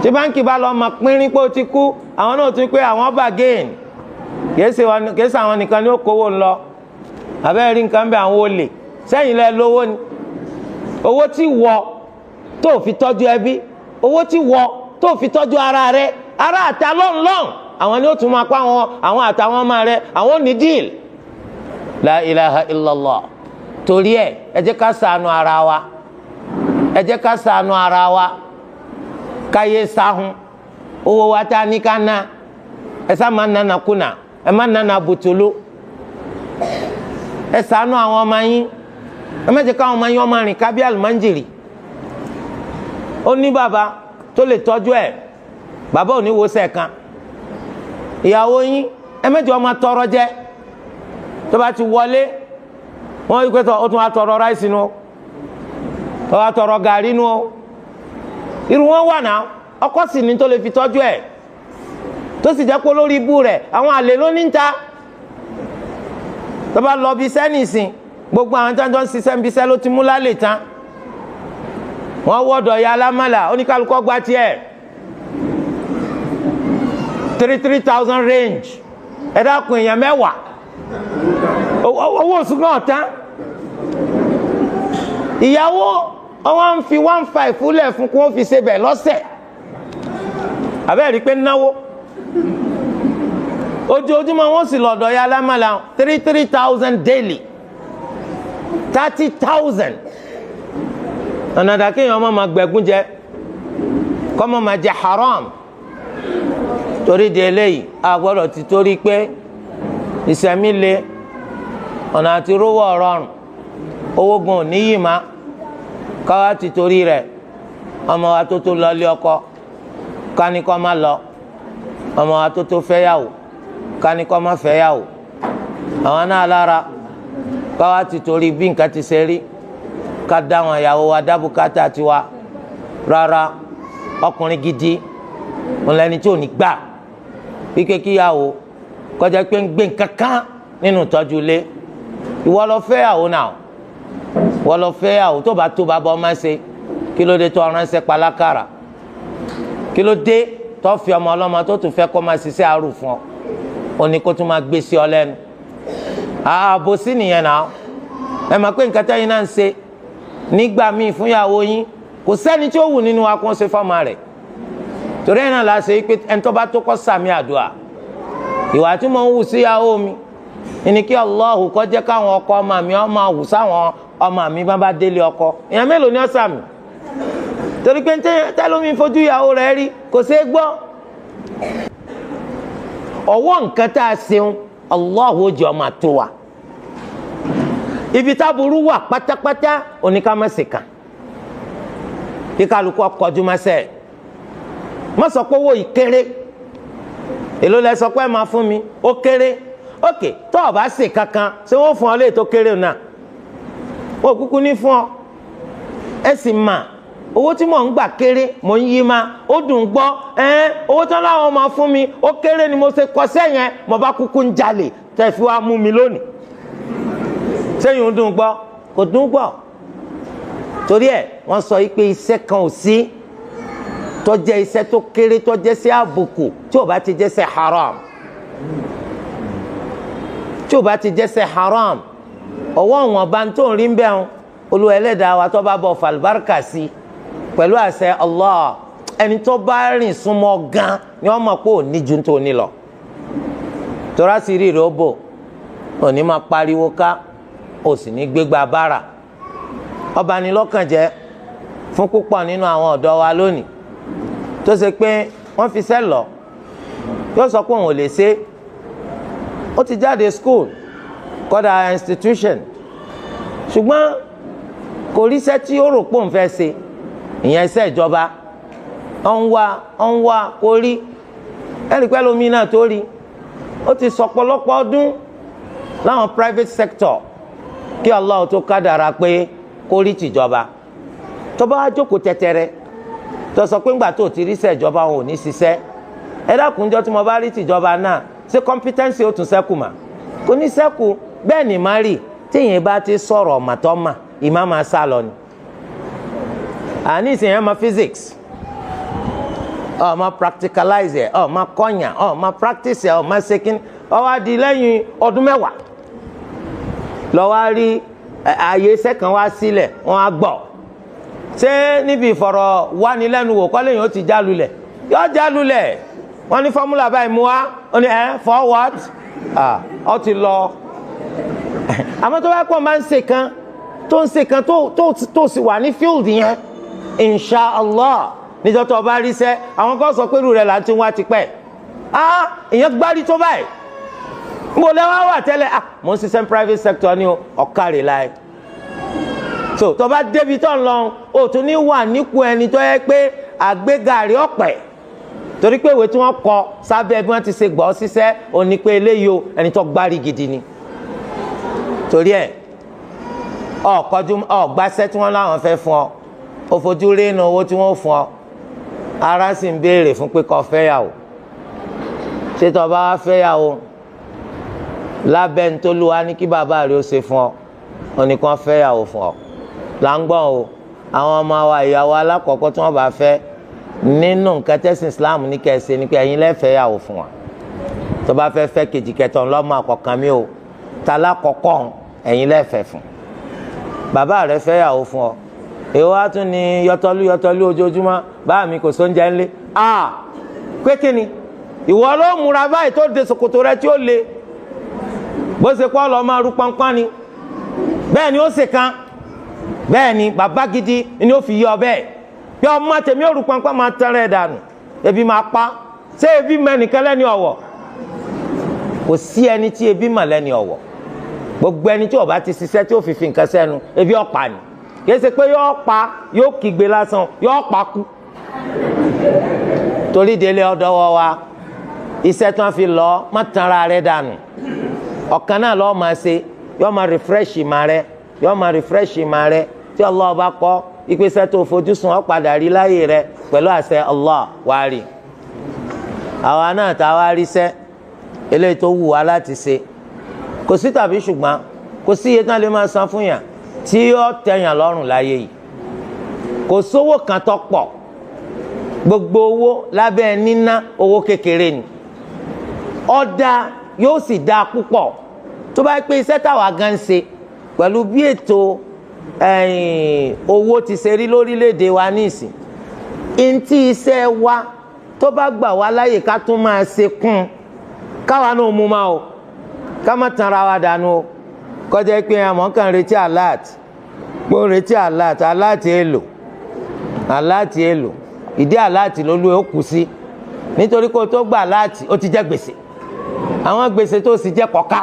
Tí báńkì bá lọ mọ̀ pínrín pé ó ti kú àwọn náà tún pé àwọn bá gain. Kìí ṣe àwọn nìkan ni ó kówó lọ abẹ́rẹ́ rí nǹkan bẹ́ẹ̀ àwọn olè sẹ́yìn lẹ́ lówó ni. Owó tí wọ tó fi tọ́jú ẹbí, owó tí wọ tó fi tọ́jú ara rẹ̀, ara àta lọ́nlọ́n àwọn ni ó tún máa pa àwọn àtàwọn ọmọ rẹ̀ àwọn ní díìl. La ilaha illallah. Torí ẹ jẹ́ ká ṣàánú ara wa, ẹ jẹ́ ká ṣàánú ara wa, káyé sáhùn owó wa tá a ní ká ná ẹ sá máa nana kùnà ẹ má nana bùtùlù. Ẹ ṣàánú àwọn ọmọ yín, ẹ má jẹ́ káwọn ọmọ yín ọmọ rìn ká bí àlùmáńjìrì. Ó ní bàbá tó lè tọ́jú ẹ̀, bàbá ò ní wo sẹ́ẹ̀kan. Ìyàwó yín ẹ má jẹ́ ọmọ tọrọ jẹ. Tó bá ti wọlé wọ́n yí pé ó tún wá tọrọ ráìsì nu ó wá tọrọ gàrí nu ó. Irú wọn wà náà ọkọ sì ní tó lè fi tọ́jú ẹ̀ tó sì jẹ́ pé lórí ibú rẹ̀ àwọn àlè ló ní ń ta. Tó bá lọ bí iṣẹ́ nìsín gbogbo àwọn tó ń ṣiṣẹ́ ń bí iṣẹ́ ló ti mú lálẹ́ tán. Wọ́n wọ́dọ̀ ya alámàlà oníkálukọ́ gba tiẹ̀ 3,000 range ẹ dákun èèyàn mẹ́wàá owó oṣù náà tán. Ìyàwó ọwọ́ ń fi 1,500 fúlẹ̀ fún kí wọ́n fi ṣe bẹ̀ lọ́sẹ̀. Àbẹ́ẹ̀ rí pé náwó ojoojúmọ́ wọ́n sì lọ́dọ̀ ya alámàlà 3,000 daily 30,000. Ọ̀nà dàkéèyàn ọmọ máa gbẹ̀gún jẹ kọ́mọ máa jẹ haram. Torí di eléyìí a gbọ́dọ̀ ti torí pé ìsẹ̀mí le ọ̀nà àti rówó ọ̀rọ̀rùn owó gan ò níyì má káwá ti torí rẹ̀ ọmọ wa tó lọ lé ọkọ kání kọ́ má lọ, ọmọ wa tó fẹ́yàwó kání kọ́ má fẹ́yàwó. Àwọn náà lára káwá ti torí bí nǹkan ti ṣe rí ká dá àwọn ìyàwó wa dá bùkátà tiwa. Rárá, ọkùnrin gidi òun lẹni tí ò ní gbà wípé kíyàwó kọjá pé ń gbé nǹkan kan nínú ìtọ́jú ilé. Ìwọ lọ fẹ́yàwó náà, ìwọ lọ fẹ́yàwó tó bá tó bàbá ọmọ ṣe. Kí ló dé tó ránṣẹ́ palákàrà? Kí ló dé tó fi ọmọ ọlọ́mọ tó tún fẹ́ kó máa ṣiṣẹ́ àrù fún ọ? Ó ní kó tún máa gbé sí ọ lẹ́nu. Àbòsí nìyẹn náà. Ẹ mọ̀ pé nǹkan tẹ́yìn náà ń ṣe nígbà míì fún ìyàwó yín kò sẹ́ni tí ó wù nínú wa kó ń ṣe fọ́ọ̀mà rẹ̀. Torí ẹ̀ náà la ṣe pé ẹni tó bá tó kọ́ sàmì àdúrà. Ìwà tí mo ń wù sí ìyàwó mi ìní kí Allahu kó jẹ́ káwọn ọkọ ọmọ mi ọmọ wù sáwọn ọmọ mi bá délé ọkọ. Èèyàn mélòó ni ó sàmì? Torí pé tẹ́lómi fojú ìyàwó rẹ̀ rí kò ṣeé gbọ́. Ọwọ́ nǹkan tá a ṣeun Allahu ó jẹ́ ọmọ tó wa. Ibi táburú wà pátápátá oníkàmẹ́sìkà kí kálukú ọkọ̀jú mẹ́sẹ̀. Má sọ pé owó yìí kéré, èló lẹ sọ pé ẹ máa fún mi ó kéré. Ókè tó o bá ṣe kankan ṣé wọ́n fún ọ léè tó kéré náà? Wọ́n kúkú ní fún ọ. Ẹ sì mà owó tí mò ń gbà kéré mò ń yí ma ó dùn gbọ́ owó tí wọ́n láwọn máa fún mi ó kéré ni mo ṣe kọsẹ́ yẹn mo bá kúkú ń jalè tẹ́ fi wá mú mi lónìí sẹ́yìn ń dùn gbọ́ kò dùn gbọ́ torí ẹ̀ wọ́n sọ yìí pé iṣẹ́ kan ò sí tó jẹ́ iṣẹ́ tó kéré tó jẹ́ sí àbùkù tí ò bá ti jẹ́ ṣe haram tí ò bá ti jẹ́ ṣe haram ọwọ́ wọn bá ń tó ń rí bẹ́ẹ̀ ń Olúwa Ẹlẹ́dàá wa tó bá bọ̀ fàlùbáríkà sí pẹ̀lú àṣẹ Allah ẹni tó bá rìn súnmọ́ gan ni wọ́n mọ̀ pé ò ní ju tó ní lọ tora sì rí ìrọ́bò òní máa pariwo ká ò sì ní gbégbá bára ọba ni lọ́kàn jẹ́ fún púpọ̀ nínú àwọn ọ̀dọ́ wa lónìí tó ṣe pé wọ́n fi sẹ́ lọ yóò sọ pé òun ò lè ṣe ó ti jáde school kọ́dà institution ṣùgbọ́n kò ríṣẹ́ tí ó rò pé òun fẹ́ ṣe ìyẹn iṣẹ́ ìjọba ọ̀n wá kó rí ẹnì pẹ́ lómi náà tó rí ó ti sọ̀pọ̀lọpọ̀ ọdún láwọn private sector kí Allah tó kádàrá pé kó rí tìjọba tó bá jókòó tẹ́tẹ́rẹ́ tó sọ pé ńgbà tó ti rí sẹ́jọba òun ò ní ṣiṣẹ́ ẹ dákunjọ́ tí mo bá rí tìjọba náà ṣé competence ó tún ṣẹ́kù mà kò ní ṣẹ́kù bẹ́ẹ̀ ni má rí tíyẹn bá ti sọ̀rọ̀ màtọ́mà ìmá máa sá lọ ni àní ìsìnyẹn ma physics ma practicalize ma kọ́nyà ma practice ma sekin wá di lẹ́yìn ọdún mẹ́wàá lọ́wọ́ rí ààyè sẹ́kàn wá sílẹ̀ wọ́n á gbọ́ ṣé níbi ìfọ̀rọ̀wánilẹ́nuwò kọ́ lẹ́yìn ó ti jálulẹ̀ yóò jálulẹ̀ wọ́n ní fọ́múlà báyìí mú wá ó ní forward ó ti lọ àmọ́ tó bá pọ̀ máa ń ṣe kan tó sì wà ní field yẹn inshallah níjọ́ tó bá rí sẹ́ àwọn kan sọ pé irú rẹ̀ là ń tún wá tipẹ́ ìyẹn gbárí tó báyìí mo lẹ́wọ́ wà tẹ́lẹ̀ mo ń ṣiṣẹ́ private sector ní ọ̀kàrẹ̀ láì so tó bá débi tó ń lọ o tún ní wà nípò ẹni tó yẹ pé àgbégàrí ọ̀pẹ̀ torí pé ìwé tí wọ́n kọ sábẹ́ bí wọ́n ti ṣe gbọ́ ṣiṣẹ́ òní pé eléyìí o ẹni tó gbárí gidi ni torí ẹ̀ ọ̀gbáṣẹ́ tí wọ́n láwọn fẹ́ fún ọ ó fojú rí inú owó tí wọ́n fún ọ ara sì ń béèrè fún pé kó fẹ́yàwó ṣé tó bá wá fẹ́yàwó lábẹ́ ní tó lù wá ní kí bàbá rẹ̀ ó ṣe fún ọ oníkan fẹ́yàwó fún ọ là ń gbọ́n o àwọn ọmọ wa ìyàwó alákọ̀ọ́kọ́ tí wọ́n bá fẹ́ nínú nǹkan tẹ́sìn Islam ní kẹsẹ̀ ní pé ẹ̀yin lẹ́fẹ̀ẹ́yàwó fún wa tó bá fẹ́ fẹ́ kejì kẹtọ̀ ńlọ́mọ àkọ́kàn mi o tala kọ̀ọ̀kan ẹ̀yin lẹ́fẹ̀ẹ́ fún bàbá rẹ̀ fẹ́yàwó fún ọ èwo á tún ní yọtọlú ojoojúmọ́ báà mi kò sóúnjẹ ńlé pé kí ni ìwọ ló múra báyìí tó de ṣòkòtò rẹ tí ó le bó ṣe pọ́ lọ́ọ́ máa rú pọ́npọ́n ni bẹ́ẹ̀ ni ó ṣe kan bẹ́ẹ̀ ni bàbá gidi ni ó fi yọ bẹ́ẹ̀ bí ọmọ tèmi ó rú pọ́npọ́n máa tán rẹ̀ dànù ebi máa pa ṣé ebi mẹ́nìkan lẹ́ni ọ̀wọ̀ kò sí ẹni tí ebi mà lẹ́ni ọ̀wọ̀ gbogbo ẹni tí ó bá ti ṣiṣẹ́ tí ó fi nǹkan sẹ́nu ebi ọ̀pá ni kìí ṣe pé yóò pa yóò kígbe lásán yóò pa kú torí délé ọ̀dọ́wọ́ wa iṣẹ́ tí wọ́n fi lọ má tanra rẹ̀ dànù ọ̀kan náà lọ́ọ́ máa ṣe yóò máa refresh ìmọ̀ rẹ̀ yóò máa refresh ìmọ̀ rẹ̀ tí Allah bá kọ́ ìpèsè tó fojúsùn ọ́ padà rí láyé rẹ̀ pẹ̀lú àṣẹ Allah wá rí àwa náà tá a wá rí sẹ́ eléyìí tó wù wá láti ṣe kò sí tàbí ṣùgbọ́n kò sí iye tán lè máa san fún yàn tí yóò tẹ̀yàn lọ́rùn láyé yìí kò sówó kan tó pọ̀ gbogbo owó lábẹ́ níná owó kékeré ni ọ̀dà yóò sì dáa púpọ̀ tó bá pé iṣẹ́ táwa gan ń ṣe pẹ̀lú bí ètò owó ti ṣe rí lórílẹ̀‐èdè wa nísìn ntí iṣẹ́ wa tó bá gbà wá láyè ká tún máa ṣe kún káwa náà mú ma o ká má tanra wa dànù o kọjá pé àmọ́ kàn retí alert gbọ́n retí alert èlò ìdí alert ló lù ó kù sí nítorí kó tó gba alert ó ti jẹ́ gbèsè àwọn gbèsè tó sì jẹ́ kọ́ká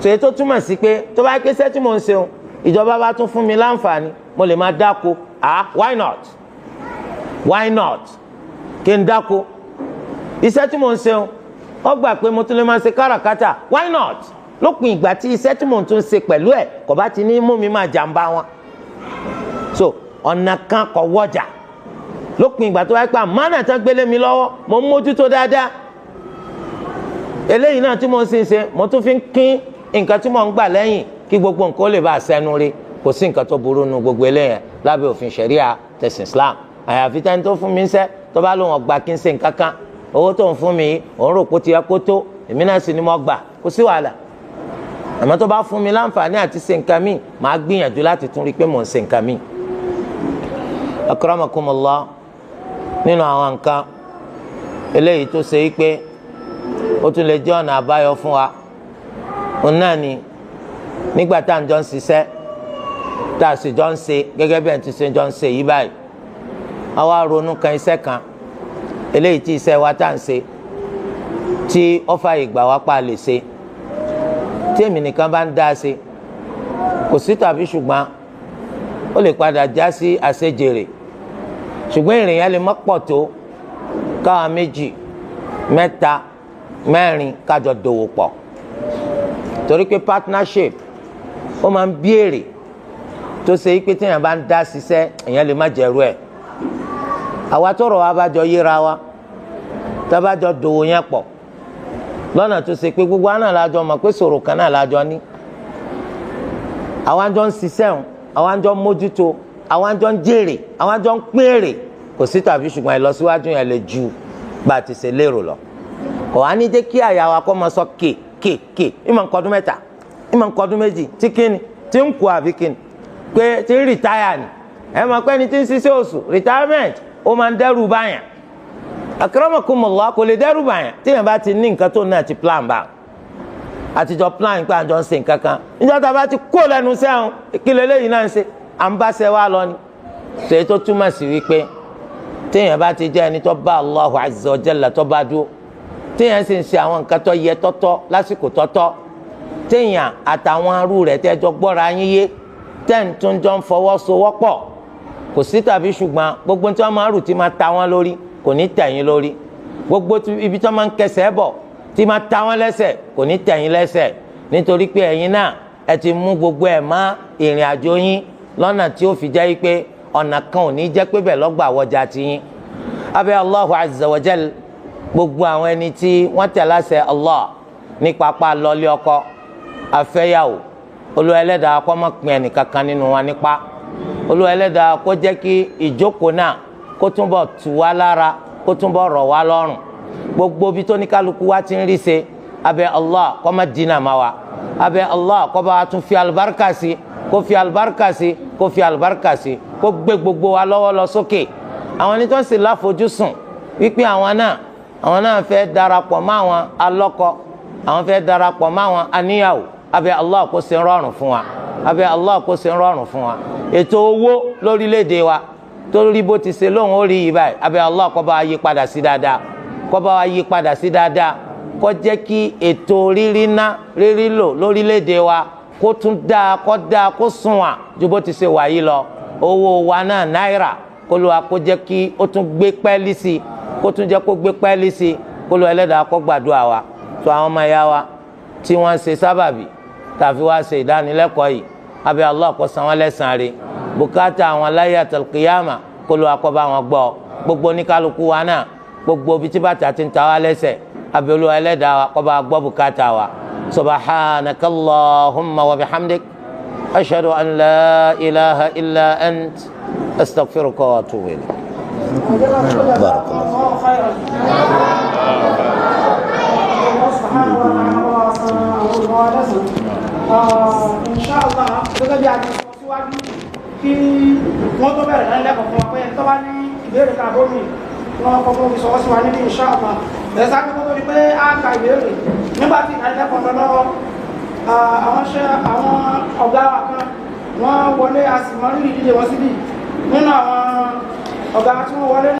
tòye tó túmọ̀ sí pé tó bá ké sẹ́tí mò ń ṣe o ìjọba bá tún fún mi láǹfààní mo lè máa dáko why not kí n dáko iṣẹ́ tí mò ń ṣe o ó gbà pé mo tún lè máa ṣe káràkátà why not lópin ìgbà tí iṣẹ́ tí mò ń tún ṣe pẹ̀lú ẹ̀ kò bá ti ní mú mi máa jàǹbá wọn so ọ̀nà kan kọ̀ wọ́jà lópin ìgbà tó wáyé pé àmánà tán gbélé mi lọ́wọ́ mo ń mójútó dáadáa eléyìí náà tí mo ń ṣe mo tún fi ń kín nǹkan tí mo ń gbà lẹ́yìn kí gbogbo nǹkan ó lè bá a sẹ́nu rí kò sí nǹkan tó burú nu gbogbo eléyẹn lábẹ́ òfin ṣẹ̀ríà tẹ̀sìn Islam àyàfi tẹ́ni tó fún mi ń sẹ́ tó bá lóun ọgbà kí n ṣe nǹkan kan owó tó ń fún mi òun rò pé ó ti yẹ kó tó èmi náà sì ni mo gbà kó sí wàhálà àmọ́ tó bá fún mi láǹfààní àti ṣe nǹkan míì màá gbìyànjú láti tún rí i pé mò ń ṣe nǹkan míì. akramakumullah nínú àwọn nǹkan eléyìí tó ṣe é pé ó tún lè jẹ́ ọ̀nà àbáyọ fún wa òun náà ni nígbà tá à ń jọ ń ṣiṣẹ́ tá a sì jọ ń ṣe gẹ́gẹ́ bí ẹ̀ ti ṣe jọ ń ṣe yìí báyìí àwa ronú kan iṣẹ́ kan eléyìí tí iṣẹ́ wa tá à ń ṣe tí ó fààyè gbà wá pa lè ṣe tí èmi nìkan bá ń dá ṣe kò sí tàbí ṣùgbọ́n ó lè padà já sí àṣejèrè ṣùgbọ́n ìrìn yẹn lè má pọ̀ tó káwa méjì mẹ́ta mẹ́rin kájọ dòwò pọ̀ torí pé partnership ó máa ń bí èrè tó ṣe pé téèyàn bá ń dá ṣiṣẹ́ èèyàn lè má jẹ̀rú ẹ̀ àwa tọrọ wa bá jọ yíra wa tá a bá jọ dòwò yẹn pọ̀ lọ́nà tó ṣe pé gbogbo àná làjọ mọ̀ pé ṣòro kan náà làjọ ní àwa jọ ń ṣiṣẹ́ òun àwa jọ ń mójútó àwa jọ ń jèrè àwa jọ ń pín èrè kò sí tàbí ṣùgbọ́n ìlọsíwájú yẹn lè ju bá a ti ṣe lérò lọ kò wá ní jẹ́ kí àyà wa kọ́ mọ sọ kéèké ìmọ̀ nǹkan ọdún mẹ́ta ìmọ̀ nǹkan ọdún méjì tí kíni tí ń kú àbí kíni pé tí ń rìtáyà ni ẹ mọ̀ pé ẹni tí ń ṣiṣẹ́ oṣù retirement ó máa ń dẹ́rù báyàn akramakumullah kò lè dẹ́rù báyàn téèyàn bá ti ní nǹkan tó náà ti plan bá àtijọ́ plan pé àjọ ń ṣe nǹkan kan níjọ́ tá a bá ti kó lẹ́nu sẹ́wọ̀n ìkìlẹ̀ lẹ́yìn náà ń ṣe à ń bá ṣe wá lọ ni tèyí tó túmọ̀ sí wípé téèyàn bá ti jẹ́ ẹni tó bá Allahu azza wa jalla tó bá dúró téèyàn sì ń ṣe àwọn nǹkan tó yẹ tọ́tọ́ lásìkò tọ́tọ́ téèyàn àtàwọn arú rẹ̀ tẹ́jọ́ gbọ́ra yín yé tẹ́ǹtún jọ ń fọwọ́sowọ́pọ̀ kò sí tàbí ṣùgbọ́n gbogbo tí wọ́n máa rù tí máa ta wọ́n lórí kò ní tẹ̀yìn lórí gbogbo ibi tí wọ́n máa ń kẹsẹ̀ bọ̀ tí máa ta wọ́n lẹ́sẹ̀ kò ní tẹ̀yìn lẹ́sẹ̀ nítorí pé ẹ̀yin náà ẹ ti mú gbogbo ẹ̀ mọ́ ìrìn àjò yín lọ́nà tí ó fi jẹ́ pé ọ̀nà kan ò ní jẹ́ pé bẹ́ẹ̀ lọ́gbà wọjà ti yín. abẹ́ Allahu azza wa jal gbogbo àwọn ẹni tí wọ́n tẹ̀ láṣẹ Allah ní pápá lọ́lé ọkọ afẹ́yàwó Olúwa Ẹlẹ́dàá kó má pín ẹnìkankan nínú wa nípa Olúwa Ẹlẹ́dàá kó jẹ́ kí ìjókòó náà kó túnbọ̀ tù wá lára kó túnbọ̀ rọ̀ wá lọ́rùn gbogbo ibi tó ní kálukú wa ti ń rí ṣe abẹ́ Allah kó má dínà má wa abẹ́ Allah kó bá wa tún fi àlùbáríkà sí kó fi àlùbáríkà sí kó fi àlùbáríkà sí kó gbé gbogbo wa lọ́wọ́ lọ sókè àwọn ẹni tó ń sì láfojúsùn wípé àwọn náà fẹ́ darapọ̀ mọ́ àwọn alọ́kọ àwọn fẹ́ darapọ̀ mọ́ àwọn aníyàwó abẹ́ Allah kó ṣe rọrùn fún wa abẹ́ Allah kó ṣe rọrùn fún wa ètò owó lórílẹ̀‐èdè wa torí bó ti ṣe lóhùn ó rí yìí báyìí abẹ́ Allah kó bá wa yí padà sí dáadáa kó bá wa yí padà sí dáadáa kó jẹ́ kí ètò rírí lò lórílẹ̀‐èdè wa kó tún dáa kó sunwọ̀n ju bó ti ṣe wà yìí lọ owó wa náà náírà kó ló wa kó jẹ́ kí ó tún gbé pẹ́ẹ́lí sí kó tún jẹ́ kó gbé pẹ́ẹ́lí sí kó ló Ẹlẹ́dàá kó gbàdúrà wa tó àwọn ọmọ ẹ̀yà wa tí wọ́n ṣe sábàbí tàbí wá ṣe ìdánilẹ́kọ̀ọ́ yìí abẹ́ Allah kó san wọ́n lẹ́san rẹ̀ bùkátà àwọn láyé àtàlùkìyàmà kó ló wa kó bá wọn gbọ́ gbogbo oníkálukú wa náà gbogbo ibi tí bàtà ti ń ta wá lẹ́sẹ̀ abẹ́ Olúwa Ẹlẹ́dàá wa kó bá gbọ́ bùkátà wa subhanaka Allahumma wa bihamdik ashhadu an la ilaha illa ant astaghfiruka wa atubu ilayk. Barakallahu khairan. Inshallah gẹ́gẹ́ bí a ti sọ síwájú kí wọ́n tó bẹ̀rẹ̀ lẹ́lẹ́kọ̀ọ́ fún wa pé tó bá ní ìbéèrè kan bómi wọn kọ́kọ́ fi sọwọ́ sí wa níbi inshallah ẹ̀sà kí wọ́n tó di pé a ka ìbéèrè nígbà tí ìdánilẹ́kọ̀ọ́ lọ́wọ́ àwọn ọ̀gá wa kan wọ́n wọlé a sì mọ rírì ìdíje wọn síbí nínú àwọn ọ̀gá tí wọ́n wọlé